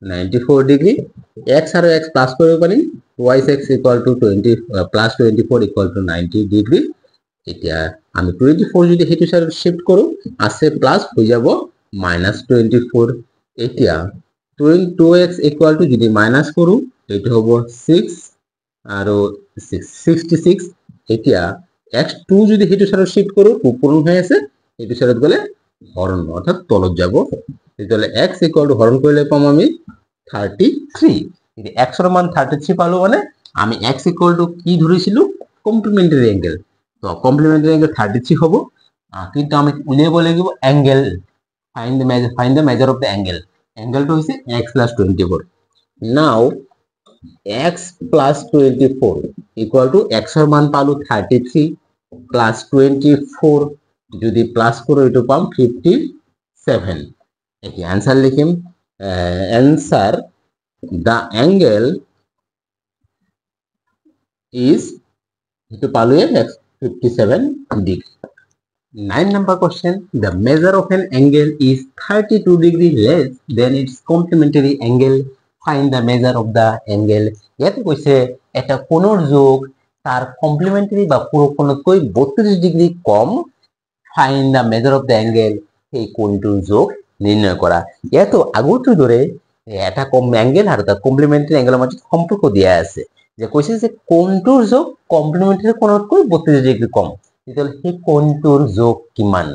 94 ডিগ্রি x আৰু x প্লাস কৰিব পাৰিম yx = 20 + 24 = 90 ডিগ্ৰি এতিয়া আমি 24 যদি হেতু সাইড শিফট কৰো আছে প্লাস হৈ যাব -24 এতিয়া 2x = যদি মাইনাস কৰো এটো হ'ব 6 আৰু 66 এতিয়া x2 যদি হেতু সাইড শিফট কৰো উপৰণ হৈ আছে হেতু সাইডত গলে হরণ অর্থাৎ তলত যাব তাহলে x = হরণ করলে পাম আমি 33 যদি x এর মান 33 পালো মানে আমি x = কি ধরেছিল কমপ্লিমেন্টারি অ্যাঙ্গেল তো কমপ্লিমেন্টারি অ্যাঙ্গেল 33 হবে কিন্তু আমি উলিয়াব লাগিব angle find the measure of the angle অ্যাঙ্গেলটো হইছে x + 24 now x + 24 = x এর মান পালো 33 + 24 যদি প্লাস করো এটা পাম 57 এটি आंसर লিখিম answer the angle is itu palu ya 57 degree 9 number question the measure of an angle is 32 degree less than its complementary angle find the measure of the angle ইয়াতে কইছে এটা কোণৰ যোগ তাৰ কমপ্লিমেন্টাৰি বা পূৰক কোণতকৈ 32 degree com find the measure of the angle এই কোণটোৰ যোগ নির্ণয় করা এত আগতো ধরে এটা কম অ্যাঙ্গেল আর তার কমপ্লিমেন্টারি অ্যাঙ্গেলের মধ্যে সম্পর্ক দেয়া আছে যে কইছে যে কোণটোৰ যোগ কমপ্লিমেন্টাৰি কোণতকৈ 32 ডিগ্ৰি কম তাহলে সেই কোণটোৰ যোগ কিমান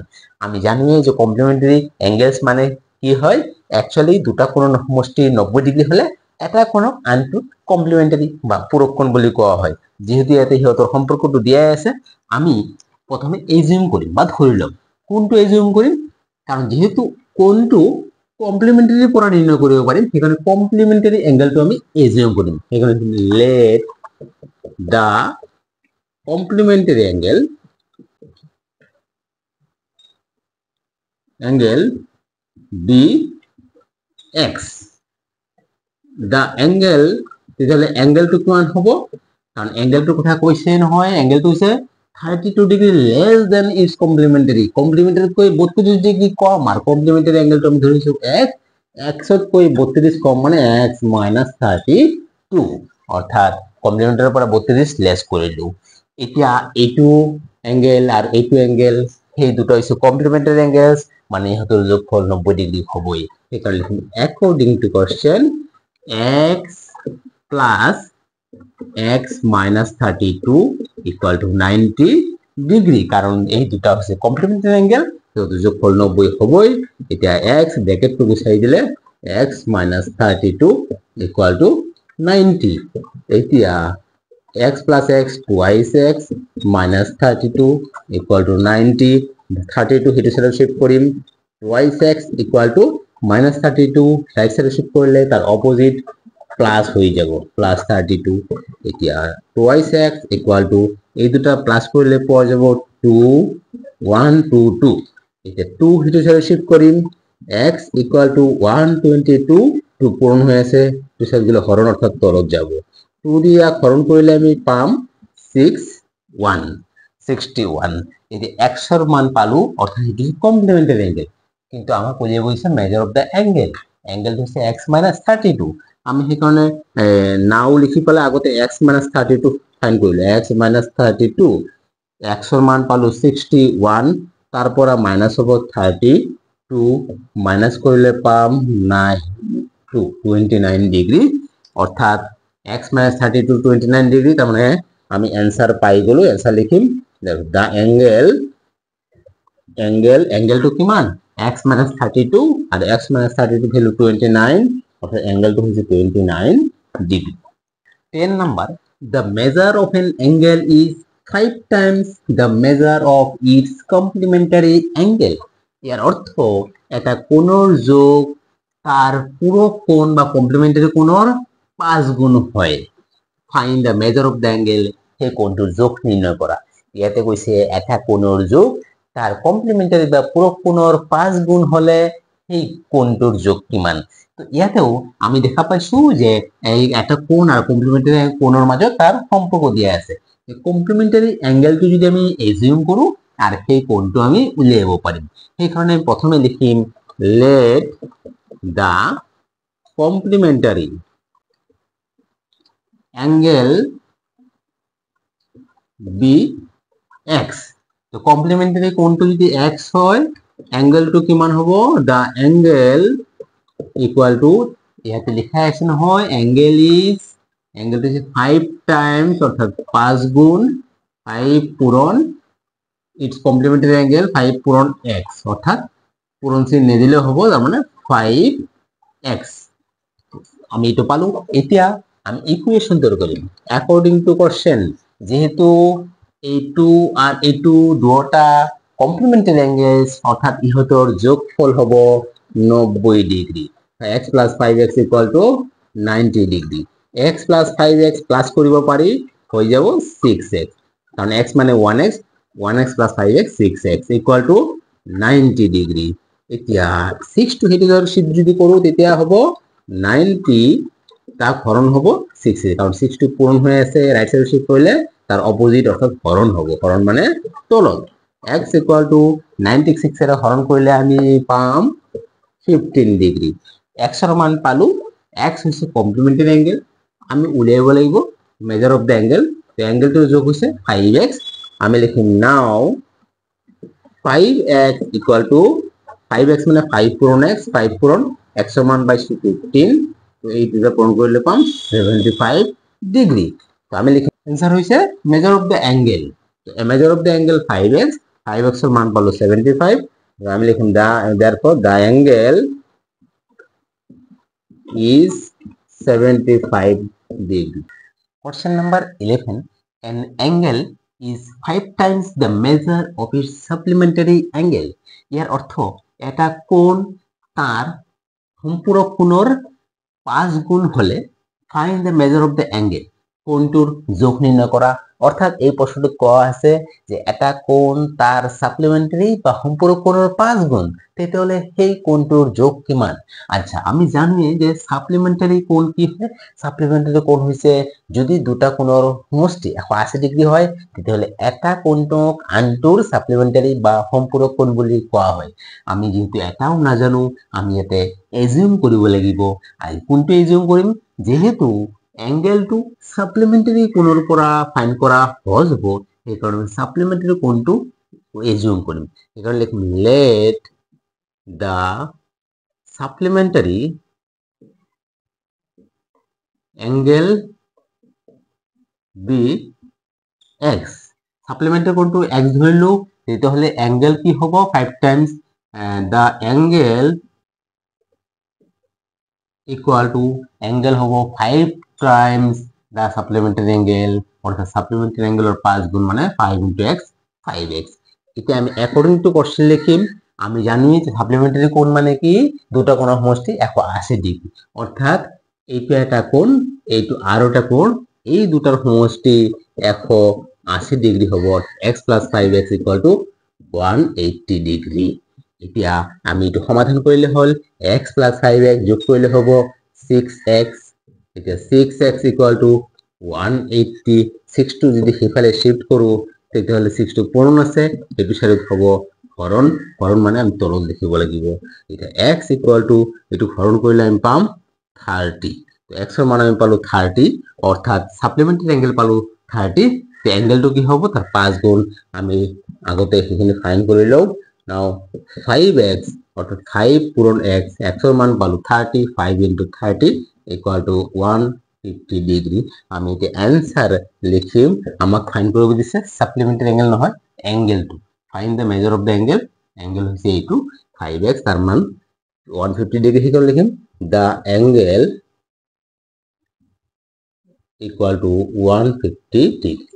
আমি জানি যে কমপ্লিমেন্টাৰি অ্যাঙ্গেলস মানে কি হয় অ্যাকচুয়ালি দুটা কোণৰ সমষ্টি 90 ডিগ্ৰি হলে এটা কোণক আনটো কমপ্লিমেন্টাৰি বা পূৰক কোণ বুলি কোৱা হয় যেহেতু ইয়াতে হিহঁতৰ সম্পৰ্কটো দিয়া আছে আমি প্ৰথমে এজিউম কৰি বা ধৰি লম কোনটো এজিউম কৰিম কাৰণ যেহেতু কোনটো কমপ্লিমেন্টাৰি পৰা নিৰ্ণয় কৰিব পাৰিম সেইকাৰণে কমপ্লিমেন্টাৰি অ্যাঙ্গেলটো আমি এজিউম কৰিম সেইকাৰণে let the complementary angle be x the angle তেতিয়াহলে অ্যাঙ্গেলটো কিমান হ'ব কারণ অ্যাঙ্গেলটোৰ কথা কৈছে নহয় অ্যাঙ্গেলটো হৈছে 32 degree less than its complementary complementary कोई 32 डिग्री कम और complementary angle तो हम ধরিছো x x এর कोई 32 কম মানে x - 32 অর্থাৎ complementary পৰা 32 লেস কৰে দিও এতিয়া এইটো অ্যাঙ্গেল আৰ এইটো অ্যাঙ্গেল এই দুটো হইছে complementary angles মানে ইহতৰ যোগফল 90 ডিগ্রি হবই এই কারণে according to question x plus x - 32 equal to 90 degree কারণ এই দুটা হচ্ছে কমপ্লিমেন্টারি অ্যাঙ্গেল তো যোগফল 90 হবই এটা x ব্র্যাকেট টু গুছাই দিলে x - 32 equal to 90 এতিয়া x plus x twice x minus 32 equal to 90 32 হেতু সাইডে শিফট কৰিম twice x equal to minus 32 right সাইডে শিফট কৰিলে তাৰ অপোজিট প্লাস হয়ে যাব প্লাস 32 এতিয়া twice x equal to এই দুটা প্লাস করলে পাওয়া যাব 2 1 2 2 এটা 2 ভিতর সাথে শিফট করিম x ইকুয়াল টু 122 2 পূরণ হয়ে আছে টু সাইড গুলো হরণ অর্থাৎ তরফ যাব 2 দিয়া হরণ করলে আমি পাম 61 এই x এর মান পালু অর্থাৎ এটি কমপ্লিমেন্টারি অ্যাঙ্গেল কিন্তু আমার কইলে বলছে মেজার অফ দা অ্যাঙ্গেল হচ্ছে x 32 আমি সেই কারণে নাও লিখি পেলে আগতে x 32 ফাইন করলে x 32 x এর মান পালু 61 তারপর মাইনাস হবো 32 মাইনাস করলে পাম 29 ডিগ্রি অর্থাৎ x 32 29 ডিগ্রি তার মানে আমি অ্যান্সার পাই গেল অ্যান্সার লিখিম দেখো দা অ্যাঙ্গেল টু কি মান x 32 আর x 32 ভ্যালু 29 অর্থাৎ অ্যাঙ্গেল টু হচ্ছে 29 degree 10 number the measure of an angle is 5 times the measure of its complementary angle এর অর্থ এটা কোণের যোগ তার পুরো কোণ বা কমপ্লিমেন্টারি কোণের 5 গুণ হয় find the measure of the angle সেই কোণটোর যোগ নির্ণয় করা ইয়াতে কইছে এটা কোণের যোগ তার কমপ্লিমেন্টারি বা পুরো কোণের 5 গুণ হলে সেই কোণটোর যোগ কিমান তো ইয়াতেও আমি দেখা পাইছো যে এই একটা কোণ আর কমপ্লিমেন্টারি কোণের মাঝে তার সম্পর্ক দিয়া আছে এই কমপ্লিমেন্টারি অ্যাঙ্গেলটো যদি আমি এজিউম করু আর সেই কোণটো আমি উলিয়াব পারিম সেই কারণে প্রথমে লিখিম let da complimentary angle be x তো কমপ্লিমেন্টারি কোণটো যদি এক্স হয় অ্যাঙ্গেলটো কিমান হবো দা অ্যাঙ্গেল ইকুয়াল টু ইয়াতে লেখা আছে নহয় অ্যাঙ্গেলটো হচ্ছে 5 টাইমস অর্থাৎ 5 গুণ 5 পূরণ ইটস কমপ্লিমেন্টারি অ্যাঙ্গেল 5 পূরণ x অর্থাৎ পূরণ চিহ্ন দিলে হবো তার মানে 5x আমি এটা পালু এতিয়া আমি ইকুয়েশন তৈরি করি অ্যাকর্ডিং টু কোশ্চেন যেহেতু a2 আর a2 দুটো কমপ্লিমেন্টারি অ্যাঙ্গেলস অর্থাৎ ইহতর যোগফল হবো 90 degree x plus 5x equal to 90 degree x plus 5x plus করিব পারি হয়ে যাব 6x কারণ x মানে 1x plus 5x 6x equal to 90 degree এতিয়া 6 টু হেটি যদি করো তেতিয়া হবো 90 তা হরণ হবো 6 কারণ 6 টু পূরণ হয়ে আছে রাইট সাইড শিফট করলে তার অপোজিট অর্থাৎ হরণ হবো হরণ মানে তোলন x equal to 96 এর হরণ করলে আমি পাম 15 ডিগ্রি x এর মান পালু x হচ্ছে কমপ্লিমেন্টারি অ্যাঙ্গেল আমি উলিয়াব লাগিব মেজার অফ দ্য অ্যাঙ্গেল তো অ্যাঙ্গেলটোর যোগ হচ্ছে 5x আমি লিখিম নাও 5x ইকুয়াল টু 5x মানে 5 পূরণ x 5 পূরণ x এর মান বাই 15 তো এই দুটো পূরণ করলে পাম 75 ডিগ্রি তো আমি লিখিম आंसर হইছে মেজার অফ দ্য অ্যাঙ্গেল তো measure of the angle 5x এর মান পালো 75 তো আমি লিখিম therefore the angle is 75 degree. Question number 11. An angle is 5 times the measure of its supplementary angle. এর অর্থ এটা কোণ তার সম্পূরক কোণের 5 গুণ হলে find the measure of the angle. কোণটোর যোগ নির্ণয় করা অর্থাৎ এই প্রশ্নটি কোয়া আছে যে এটা কোণ তার সাপ্লিমেন্টারি বা সম্পূরক কোণের 5 গুণ তাহলে সেই কোণটোর যোগ কিমান আচ্ছা আমি জানি যে সাপ্লিমেন্টারি কোণ কি হয় সাপ্লিমেন্টারি কোণ হইছে যদি দুটা কোণের সমষ্টি 180 ডিগ্রি হয় তাহলে এটা কোণটক আনটোর সাপ্লিমেন্টারি বা সম্পূরক কোণ বলি কোয়া হয় আমি যেহেতু এটাও না জানো আমি এতে এজিউম কৰিব লাগিব আৰ কোনটো এজিউম কৰিম যেহেতু অ্যাঙ্গেল টু সাপ্লিমেন্টাৰি কোণেৰ পৰা ফাইন্ড কৰা সহজ হব এই কাৰণে সাপ্লিমেন্টাৰি কোণটো এজিউম কৰিম এই কারণে লিখিম let the supplementary angle be x supplementary কোণটো x ধরিলো তাহলে অ্যাঙ্গেল কি হবো 5 times the angle equal to angle হবো 5 times the supplementary angle অর্থাৎ supplementary angle এর 5 গুণ মানে 5 into x 5x এটা আমি according to question লিখিম আমি জানি যে supplementary কোণ মানে কি দুটো কোণের সমষ্টি 180 ডিগ্রি অর্থাৎ এইটা একটা কোণ এইটো আরোটা কোণ এই দুটার সমষ্টি 80 ডিগ্ৰী হ'ব x plus 5x equal to 180 degree এতিয়া আমি এটো সমাধান কৰিলে হল x plus 5x যোগ কৰিলে হ'ব 6x এতিয়া 6x equal to 180 6 টো যদি হেফালে শিফট কৰো তেতিয়াহলে 6 টো পূৰণ আছে এটো সাইডত হ'ব হৰণ হৰণ মানে আমি তলত লিখিব লাগিব এটা x equal to এটো হৰণ কৰিলে আমি পাম 30 তো x এর মান আমি পালো 30 অর্থাৎ সাপ্লিমেন্টারি অ্যাঙ্গেল পালো 30 তো অ্যাঙ্গেলটো কি হবে তার 5 গুণ আমি আগতে এখানে ফাইন করে লও নাও 5x অর্থাৎ 5 পূরণ x x এর মান পালো 30 5 into 30 equal to 150 ডিগ্রি আমি এটা অ্যানসার লিখিম আমাক ফাইন করব দিছে সাপ্লিমেন্টারি অ্যাঙ্গেল নহয় angle to find the measure of the angle angle হচ্ছে এইটু 5x তার মান 150 ডিগ্রি হিসাবে লিখিম the angle equal to 150 degree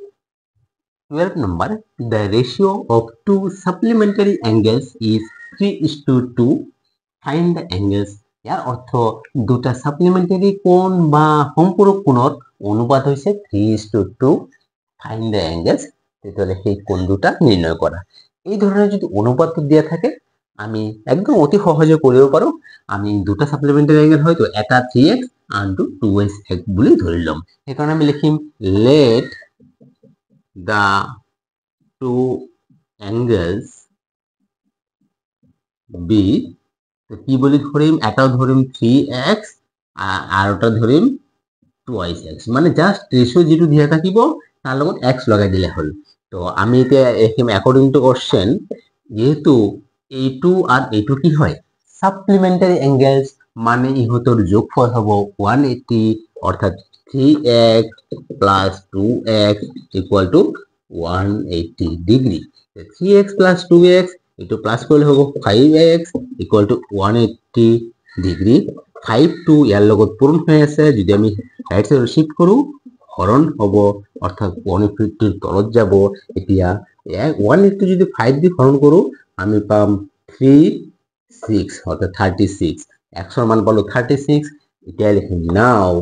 12 number the ratio of two supplementary angles is 3:2 find the angles ইয়ার অর্থ দুটা সাপ্লিমেন্টারি কোণ বা সম্পূরক কোণৰ অনুপাত হৈছে 3:2 find the angles তাহলে সেই কোণ দুটা নির্ণয় করা এই ধরনের যদি অনুপাত দেয়া থাকে আমি একদম অতি সহজে কৰিব পাৰো আমি দুটা সাপ্লিমেন্টাৰি অ্যাঙ্গেল হয়তো এটা 3x and 2x বলি ধৰিলম এই কাৰণে আমি লিখিম let the two angles be তো কি বলি ধৰিম এটাও ধৰিম 3x আৰ ওটা ধৰিম 2x মানে জাস্ট রেশিও যেটো দিয়া থাকিব তার লগত x লগাই দিলে হল তো আমি এটা লিখিম অ্যাকর্ডিং টু কোশ্চেন যেহেতু a2 আর a2 কি হয় সাপ্লিমেন্টারি অ্যাঙ্গেলস মানে ইহতর যোগফল হবে 180 অর্থাৎ 3x plus 2x equal to 180 degree 3x plus 2x এটো প্লাস করলে হবে 5x equal to 180 ডিগ্রি 5 টু ইয়ার লগত পূরণ হয়ে আছে যদি আমি রাইট সাইড শিফট করু হরণ হব অর্থাৎ 150 তলত যাব এতিয়া 180 যদি 5 দিয়ে হরণ করু আমি পাম 36 অর্থাৎ 36 x এর মান পালো 36 এটা লিখি নাও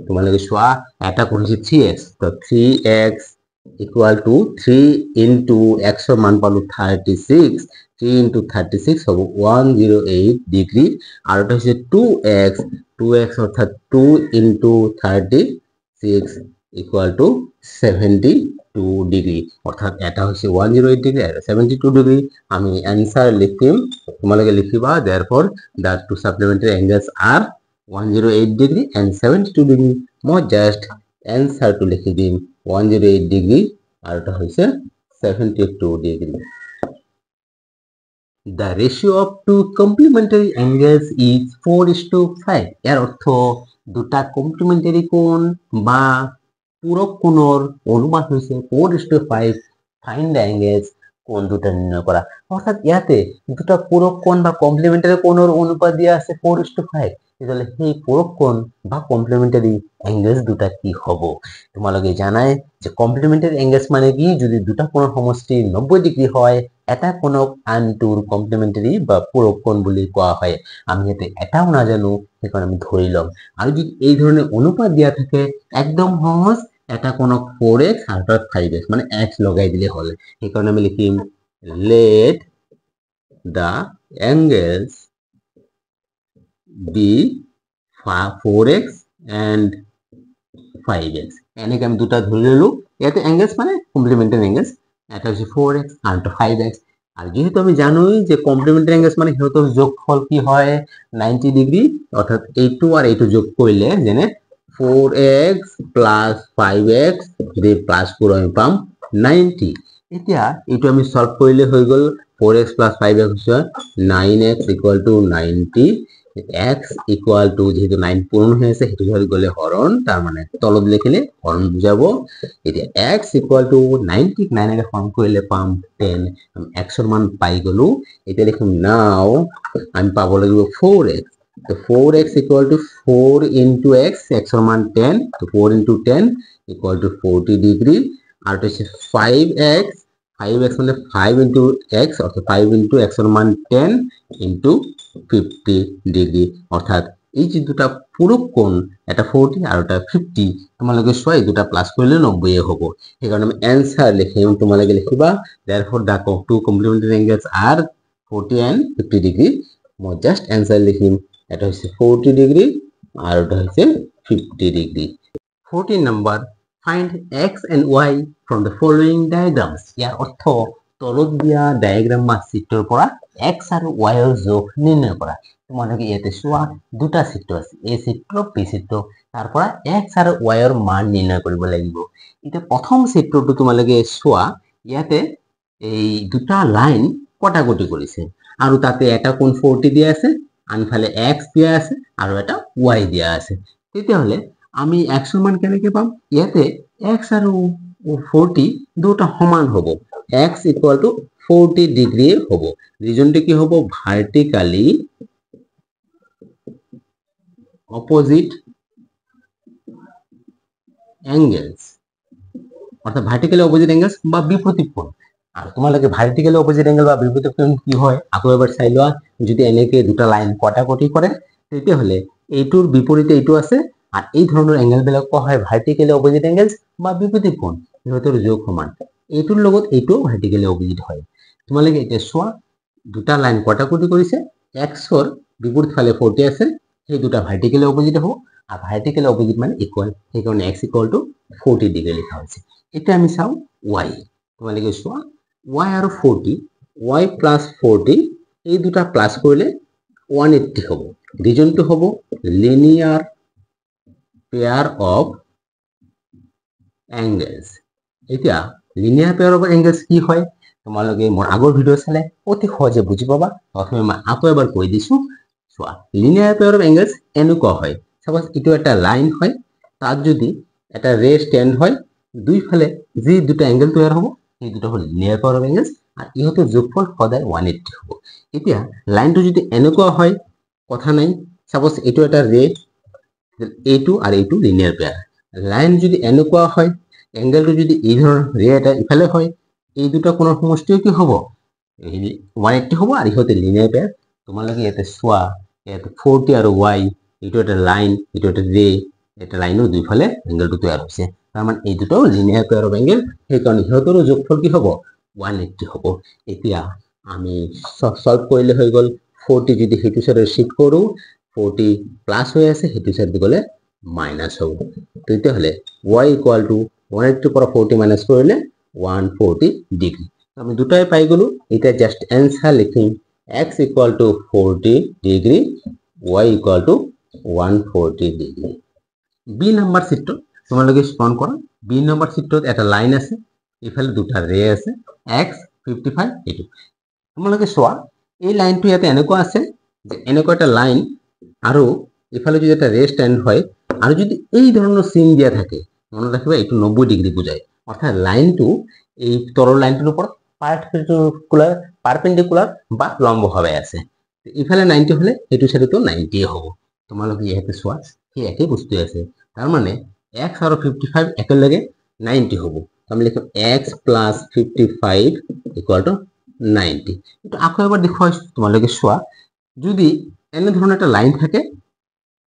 তোমালোকে সোয়া এটা কৰিছে 3x তো 3x equal to 3 into x এর মান পালো 36 3 into 36 হবে 108 ডিগ্রি আর এটা হচ্ছে 2x অর্থাৎ 2 into 36 equal to 72 ডিগ্রি অর্থাৎ এটা হচ্ছে 108 ডিগ্রি আর 72 ডিগ্রি আমি অ্যানসার লিখিম তোমালোকে লিখিবা therefore the two supplementary angles are 108 degree and 72 degree মই জাস্ট অ্যানসার টু লিখি দিম 108 ডিগ্রি আর এটা হচ্ছে 72 degree the ratio of two complementary angles is 4:5 এর অর্থ দুটা কমপ্লিমেন্টারি কোণ বা পূরক কোণৰ অনুপাত হৈছে 4:5 find the angles কোণ দুটা নিৰ্ণয় কৰা অৰ্থাৎ ইয়াতে দুটা পূৰক কোণ বা কমপ্লিমেন্টাৰি কোণৰ অনুপাত দিয়া আছে 4:5 তাহলে সেই পূরক কোণ বা কমপ্লিমেন্টারি অ্যাঙ্গেলস দুটা কি হ'ব তোমালোকে জানাই যে কমপ্লিমেন্টারি অ্যাঙ্গেলস মানে কি যদি দুটা কোণৰ সমষ্টি 90 ডিগ্ৰি হয় এটা কোণক আনটোৰ কমপ্লিমেন্টাৰি বা পূৰক কোণ বুলি কোৱা হয় আমি ইয়াতে এটাও না জানো সেইকাৰণে আমি ধৰি লম আৰু যদি এই ধরনের অনুপাত দিয়া থাকে একদম সহজ এটা কোণক 4x আর 5x মানে x লগাই দিলে হল এই কারণে আমি লিখিম let the angles be 4x and 5x এনেকে আমি দুটা ধরে ললো ইয়াতে অ্যাঙ্গেলস মানে কমপ্লিমেন্টারি অ্যাঙ্গেলস এটা হচ্ছে 4x আর 5x আর যেহেতু আমি জানোই যে কমপ্লিমেন্টারি অ্যাঙ্গেলস মানে হেতর যোগফল কি হয় 90 ডিগ্রি অর্থাৎ a2 আর a2 যোগ করলে যেনে 4x plus 5x যদি প্লাস করো আমি পাম 90 এতিয়া এটো আমি সলভ কৰিলে হৈ গল 4x plus 5x হচ্ছে 9x equal to 90 x equal to যেহেতু 9 পূরণ হয়েছে হেতু হয়ে গলে হরণ তার মানে তলত লিখিলে হরণ বুঝাবো এতিয়া x equal to 90 9 এর হরণ কৰিলে পাম 10 আমি x এর মান পাই গলো এটা লিখিম নাও আমি পাব লাগিব 4x তো 4x equal to 4 into x x এর মান 10 তো 4 into 10 equal to 40 ডিগ্রি আর এটা হচ্ছে 5x 5x মানে 5 into x অর্থাৎ 5 into x এর মান 10 into 50 ডিগ্রি অর্থাৎ এই যে দুটা পূৰক কোণ, এটা 40 আৰু এটা 50, তোমালোকে চোৱা এই দুটা প্লাস কৰিলে 90 হ'ব। সেইকাৰণে আমি এনসাৰ লিখিম, তোমালোকে লিখিবা therefore the two complementary angles are 40 and 50 degree. মই জাস্ট এনসার লিখিম, এটা হচ্ছে 40 ডিগ্রি আর এটা হচ্ছে 50 degree. 14 number, find x and y from the following diagrams। ইয়াৰ অৰ্থ তলত দিয়া ডায়াগ্ৰাম বা চিত্ৰৰ পৰা x আৰু y ৰ যোগ নিৰ্ণয় কৰা। তোমালোকে ইয়াতে চোৱা দুটা চিত্ৰ আছে, এই চিত্ৰ বি চিত্ৰ, তাৰ পৰা x আৰু y ৰ মান নিৰ্ণয় কৰিব লাগিব। এতিয়া প্ৰথম চিত্ৰটো তোমালোকে চোৱা, ইয়াতে এই দুটা লাইন কটাকটি কৰিছে আৰু তাতে এটা কোণ 40 দিয়া আছে, আনফালে x দিয়া আছে আৰু এটা y দিয়া আছে। তেতিয়াহ'লে আমি x ৰ মান কেনেকৈ পাম? ইয়াতে x আৰু 40 দুটা সমান হ'ব, x ইকুয়াল টু 40 ডিগ্ৰী হ'ব। ৰিজনটো কি হ'ব? ভাৰ্টিকালি অপোজিট এঙ্গেলস, অর্থাৎ ভার্টিক্যালি অপোজিট এঙ্গেলস বা বিপরীত কোণ। আর তোমালোকে ভার্টিক্যালি অপোজিট এঙ্গেল বা বিপরীত কোণ কি হয় আকৌ এবাৰ চাই লোৱা। যদি এনেকে দুটা লাইন কটাকটি কৰে তেতিয়াহ'লে এইটোৰ বিপৰীতে এইটো আছে, আৰ এই ধৰণৰ এঙ্গেলবিলাক কোৱা হয় ভাৰ্টিক্যালি অপোজিট এঙ্গেলস বা বিপৰীত কোণ, ইহঁতৰ যোগ সমান। এইটোৰ লগত এইটো ভাৰ্টিক্যালি অপোজিট হয়। তোমালোকে এতিয়া চোৱা দুটা লাইন কটাকটি কৰিছে, এক্সৰ বিপৰীত ফালে 40 আছে, সেই দুটা ভাৰ্টিক্যালি অপোজিট হ'ব আৰ ভাৰ্টিক্যালি অপোজিট মানে ইকুয়াল, সেইকাৰণে x ইকুয়াল টু 40 ডিগ্ৰী লিখা হৈছে। এতিয়া আমি চাওঁ y, তোমালোকে চোৱা y আৰু 40, y প্লাস 40 এই দুটা প্লাস কৰিলে 180 হ'ব। ৰিজনটো হ'ব লিনিয়াৰ পেয়াৰ অফ এঙ্গেলস। এতিয়া লিনিয়াৰ পেয়াৰ অফ এঙ্গেলস কি হয় তোমালোকে মোৰ আগৰ ভিডিও চালে অতি সহজে বুজি পাবা, অথবা মই আকৌ এবাৰ কৈ দিছো। চোৱা লিনিয়াৰ পেয়াৰ অফ এঙ্গেলস এনেকুৱা হয়, সাপোজ এইটো এটা লাইন হয়, তাত যদি এটা ৰে স্ট্যান্ড হয়, দুই ফালে যে দুটো এঙ্গেল তৈয়াৰ হ'ব সেই দুটো হ'ল লিনিয়াৰ পেয়াৰ অফ এঙ্গেলস, আৰ ইহঁতৰ যোগফল সদায় 180 হ'ব। এতিয়া লাইনটো যদি এনেকুৱা হয় কথা নাই, সাপোজ এইটো এটা ৰে, এইটো আৰু এইটো লিনিয়াৰ পেয়াৰ। লাইন যদি এনেকুৱা হয়, এঙ্গেলটো যদি এই ধৰণৰ ৰে এটা ইফালে হয়, এই দুটা কোণৰ সমষ্টিও কি হ'ব? 180 হ'ব, আৰ ইহঁতে লিনিয়াৰ পেয়াৰ। তোমালোকে ইয়াতে চোৱা, ইয়াতে 40 আৰু y, এইটো এটা লাইন, এইটো এটা ৰে, এটা লাইনৰ দুইফালে এঙ্গেলটো তৈয়াৰ হৈছে, তাৰমানে এই দুটাও লিনিয়াৰ পেয়াৰ অফ এঙ্গেল, সেইকাৰণে ইহঁতৰো যোগফল কি হ'ব? 180 হ'ব। এতিয়া আমি সলভ কৰিলে হৈ গ'ল, 40 যদি সেইটো সাইডে শিফট কৰোঁ, 40 প্লাস হৈ আছে, সেইটো সাইডে গ'লে মাইনাস হ'ব। তেতিয়াহ'লে y ইকুয়াল টু 180 পৰা 40 মাইনাস কৰিলে 140 ডিগ্ৰী। আমি দুটাই পাই গ'লো। এতিয়া জাস্ট এনসাৰ লিখিম, x equal to 40 degree, y equal to 140 degree. B number চিত্ৰ তোমালোকে স্মৰণ কৰা, বি নাম্বাৰ চিত্ৰত এটা লাইন আছে, ইফালে দুটা ৰে আছে, x 55 এইটো। তোমালোকে চোৱা এই লাইনটো ইয়াতে এনেকুৱা আছে যে এনেকুৱা এটা লাইন, আৰু ইফালে যদি এটা ৰে স্ট্যান্ড হয়, আৰু যদি এই ধৰণৰ চিন দিয়া থাকে, মনত ৰাখিবা এইটো 90 ডিগ্ৰী বুজায়, অৰ্থাৎ লাইনটো এই তলৰ লাইনটোৰ ওপৰত পাৰপেন্ডিকুলাৰ বা লম্বভাৱে আছে। ইফালে 90 হলে এইটো সাইডতো 90 হ'ব। তোমালোকে ইয়াতে চোৱা সেই একই বস্তু আছে, তাৰ মানে x আৰু 55 একেলগে 90 হ'ব। আমি লিখিম x প্লাস 55 ইকুয়াল টু 90। এটা আকৌ এবাৰ দেখুৱাইছো, তোমালোকে চোৱা যদি এনে ধৰণৰ এটা লাইন থাকে,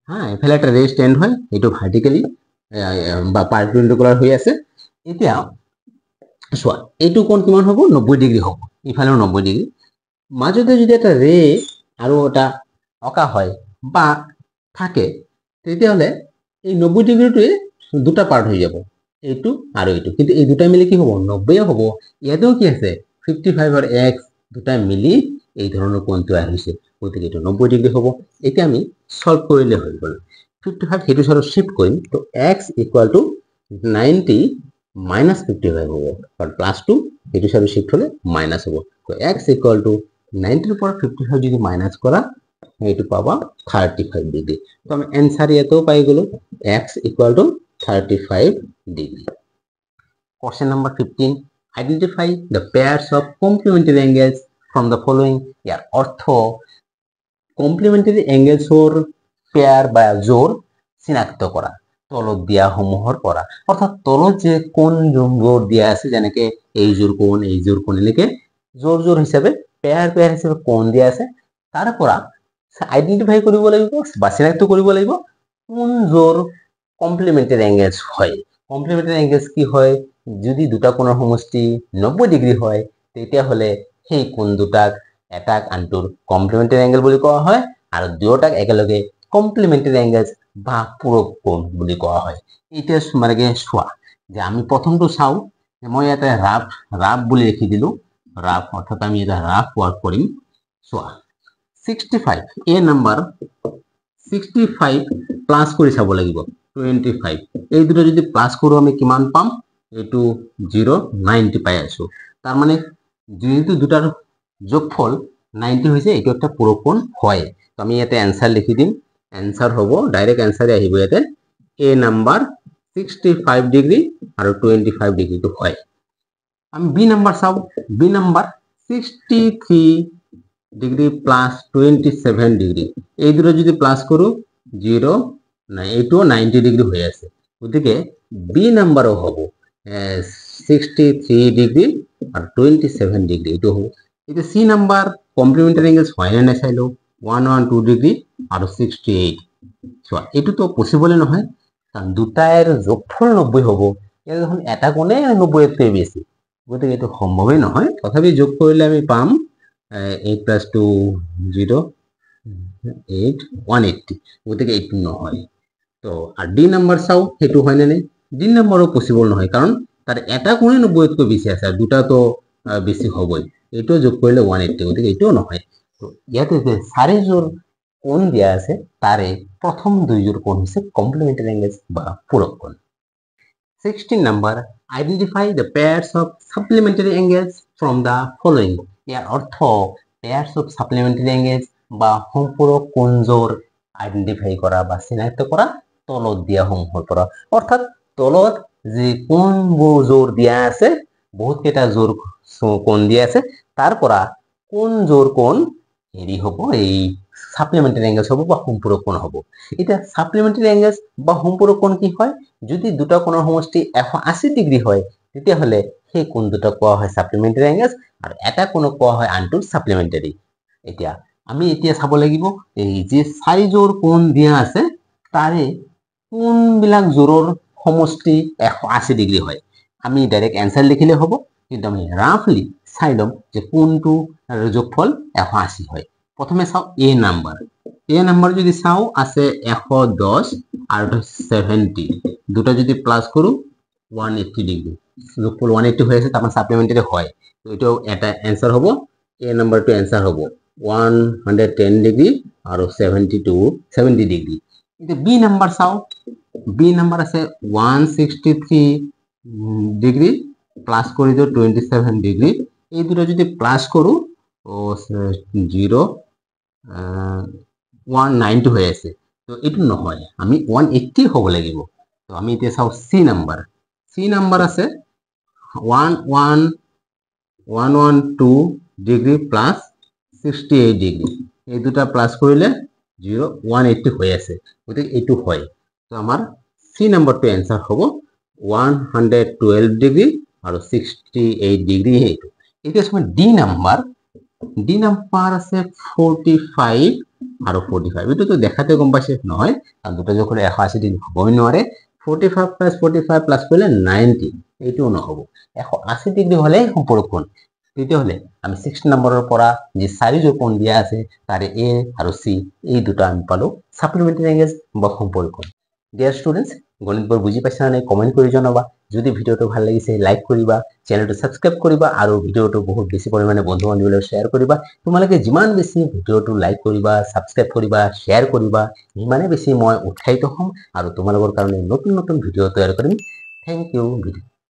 হ্যাঁ এফালে একটা ৰে স্ট্যান্ড হয়, এইটো ভাৰ্টিক্যালি বা পাৰপেন্ডিকুলাৰ হৈ আছে। এতিয়া চোৱা এইটো কোণ কিমান হ'ব? 90 ডিগ্ৰী হ'ব, ইফালেও 90 ডিগ্ৰী। মাজতে যদি এটা ৰে আৰু এটা অঁকা হয় বা থাকে, তেতিয়াহ'লে এই 90 ডিগ্ৰীটোৱে দুটা পাৰ্ট হৈ যাব, এইটো আৰু এইটো, কিন্তু এই দুটা মিলি কি হ'ব? 90 হ'ব। ইয়াতেও কি আছে? 55 আৰু x দুটা মিলি এই ধৰণৰ কোণ তৈয়াৰ হৈছে, গতিকে এইটো 90 ডিগ্ৰী হ'ব। এতিয়া আমি সলভ কৰিলে হৈ গ'ল। 55 সেইটো সাইডত শিফট কৰিম, তো x ইকুয়াল টু 90 মাইনাস 55 হ'ব, কারণ প্লাস 2 সেইটো সাইডত শিফট হলে মাইনাস হ'ব। তো x ইকুয়াল টু 90 ৰ পৰা 55 যদি মাইনাস কৰা, এইটো পাবা 35 ডিগ্ৰী। তো আমি এনসাৰ ইয়াতেও পাই গ'লো, x equal two 35 degree. Question number 15, identify the pairs of complementary angles from the following। ইয়াৰ অৰ্থ কমপ্লিমেন্টাৰি এঙ্গেলসৰ পেয়াৰ বা জোৰ চিনাক্ত কৰা তলত দিয়া সমূহৰ পৰা, অৰ্থাৎ তলত যে কোন জোৰ দিয়া আছে, যেনেকে এই জোৰ কোণ এনেকে জোৰ হিচাপে পেয়াৰ হিচাপে কোণ দিয়া আছে, তাৰ পৰা আইডেন্টিফাই কৰিব লাগিব বা চিনাক্ত কৰিব লাগিব কোন জোৰ কমপ্লিমেন্টাৰী এংগেলছ হয়। কমপ্লিমেন্টাৰী এংগেলছ কি হয়, যদি দুটা কোণৰ সমষ্টি 90 ডিগ্ৰী হয় তেতিয়াহ'লে সেই কোণ দুটাক এটাক আনটোৰ কমপ্লিমেন্টাৰী এংগেল বুলি কোৱা হয় আৰু দুয়োটাক একেলগে কমপ্লিমেন্টাৰী এংগেলছ বা পূৰক কোণ বুলি কোৱা হয়। এতিয়া তোমালোকে চোৱা যে আমি প্ৰথমটো চাওঁ, মই ইয়াতে ৰাফ বুলি লিখি দিলোঁ, ৰাফ অৰ্থাৎ আমি এটা ৰাফ ৱৰ্ক কৰিম। চোৱা 65 এ নাম্বাৰ 65 প্লাছ কৰি চাব লাগিব 25, এই দুটো যদি প্লাছ কৰোঁ আমি কিমান পাম, এইটো 0 90 পাই আছোঁ। তাৰ মানে যিহেতু দুটাৰ যোগফল 90 হৈছে, এইটো একটা পূৰক কোণ হয়। তো আমি ইয়াতে এনসাৰ লিখি দিম, এনসাৰ হ'ব ডাইৰেক্ট এনসাৰে আহিব ইয়াতে এ নাম্বাৰ 65 ডিগ্ৰী আৰু 25 ডিগ্ৰীটো হয়। আমি বি নাম্বাৰ চাওঁ, B number 63 degree plus 27 degree, এই দুটো যদি প্লাস কৰো 0 নাই, এইটো 90 ডিগ্ৰী হৈ আছে, গতিকে বি নাম্বাৰও হ'ব 63 ডিগ্ৰী আৰু 27 ডিগ্ৰী এইটো হ'ব। এতিয়া সি নাম্বাৰ কমপ্লিমেন্টাৰী এংগেলছ হয় নে নাই চাই লওঁ, 112 ডিগ্ৰী আৰু 68। চোৱা এইটোতো পসিবলে নহয়, কাৰণ দুটাৰ যোগফল 90 হ'ব, ইয়াৰ দেখোন এটা কোণে 90তকৈ বেছি, গতিকে এইটো সম্ভৱেই নহয়। তথাপি যোগ কৰিলে আমি পাম 8 plus 2 0 8 180, গতিকে এইটো নহয়। তো আর ডি নাম্বার চাও সেইটো হয় না নাই, ডি নাম্বারও পসিবল নহয়, কারণ তার এটা কোণে 90তকৈ বেছি আছে আর দুটা তো বেছি হবই, এইটো যোগ কৰিলে 180, গতিকে এইটোও নহয়। তো ইয়াতে যে চাৰিযোৰ কোণ দিয়া আছে তাৰে প্ৰথম দুইযোৰ কোণ হৈছে কমপ্লিমেন্টাৰী এংগেলছ বা পূৰক কোণ। 16 number identify the pairs of supplementary angles from the following. ইয়ার অর্থ পেয়ার্স অফ সাপ্লিমেন্টারি এংগেলস বা সম্পূরক কোণজোৰ আইডেন্টিফাই কৰা বা চিনাক্ত কৰা তলত দিয়া সমূহৰ পৰা, অৰ্থাৎ তলত যে কোণবোৰ জোৰ দিয়া আছে, বহুত কেইটা জোৰ কোণ দিয়া আছে, তাৰ পৰা কোন জোৰ কোণ হেৰি হ'ব, এই সাপ্লিমেন্টারি এংগেলস হ'ব বা সম্পূরক কোণ হ'ব। এটা সাপ্লিমেন্টারি এংগেলস বা সম্পূরক কোণ কি হয়, যদি দুটা কোণৰ সমষ্টি 180 ডিগ্ৰী হয় তেতিয়াহ'লে সেই কোণ দুটা কোৱা হয় সাপ্লিমেন্টাৰি এংগেলস আৰু এটা কোণক কোৱা হয় আনটোৰ সাপ্লিমেন্টাৰি। এতিয়া আমি এতিয়া চাব লাগিব এই যে চাৰিযোৰ কোণ দিয়া আছে তাৰে কোনবিলাক জোৰৰ সমষ্টি 180 ডিগ্ৰী হয়। আমি ডাইৰেক্ট এনসাৰ লিখিলে হ'ব, কিন্তু আমি ৰাফলি চাই ল'ম যে কোনটো যোগফল 180 হয়। প্ৰথমে চাওঁ এ নাম্বাৰ যদি চাওঁ আছে 110 আৰু 70, দুটা যদি প্লাস কৰো 180 ডিগ্ৰী, যোগফল 180 হৈ আছে, তার সাপ্লিমেন্টারি হয়, তো এটাও এটা অ্যান্সার হ'ব, এ নাম্বারটো অ্যান্সার হ'ব 110 ডিগ্ৰী আৰু 70 ডিগ্ৰী। এতিয়া বি নাম্বাৰ চাওঁ, বি নাম্বাৰ আছে 163 ডিগ্ৰী প্লাস কৰি দিও 27 ডিগ্ৰী, এই দুটো যদি প্লাস করো 0 190 হৈ আছে, তো এইটো নহয়, আমি 180 হ'ব লাগিব। তো আমি এতিয়া চাওঁ সি নাম্বার আছে 112 ডিগ্ৰী প্লাস 68 ডিগ্ৰী, এই দুটা প্লাস কৰিলে 0 180 হৈ আছে, গতিকে এইটো হয়। তো আমাৰ সি নাম্বাৰটো এনসাৰ হ'ব 112 ডিগ্ৰী আৰু 68 ডিগ্ৰী এইটো। এতিয়া চাওঁ ডি নাম্বাৰ আছে 45 আৰু 45, এইটো দেখাতে গম পাইছে নহয়, কাৰণ দুটো যখন 180 ডিগ্ৰী হ'বই নোৱাৰে, 45 প্লাস 45 প্লাস কৰিলে 90, এইটোও নহ'ব, 180 ডিগ্ৰী হ'লে সম্পূৰক কোণ। তেতিয়াহ'লে আমি 6 নম্বৰৰ পৰা যে চাৰিযোৰ কোণ দিয়া আছে তাৰে এ আৰু সি এই দুটা আমি পালো সাপ্লিমেন্টাৰি এংগেলস বা সম্পূৰক কোণ। ডিয়াৰ স্টুডেন্টস, গণিতবোৰ বুজি পাইছা নাই কমেন্ট কৰি জনাবা, যদি ভিডিওটো ভাল লাগিছে লাইক কৰিবা, চেনেলটো সাবস্ক্ৰাইব কৰিবা আৰু ভিডিওটো বহুত বেছি পৰিমাণে বন্ধু বান্ধৱীলৈ শ্বেয়াৰ কৰিবা। তোমালোকে যিমান বেছি ভিডিওটো লাইক কৰিবা, সাবস্ক্ৰাইব কৰিবা, শ্বেয়াৰ কৰিবা, সিমানে বেছি মই উৎসাহিত হ'ম আৰু তোমালোকৰ কাৰণে নতুন নতুন ভিডিও তৈয়াৰ কৰিম। Thank U.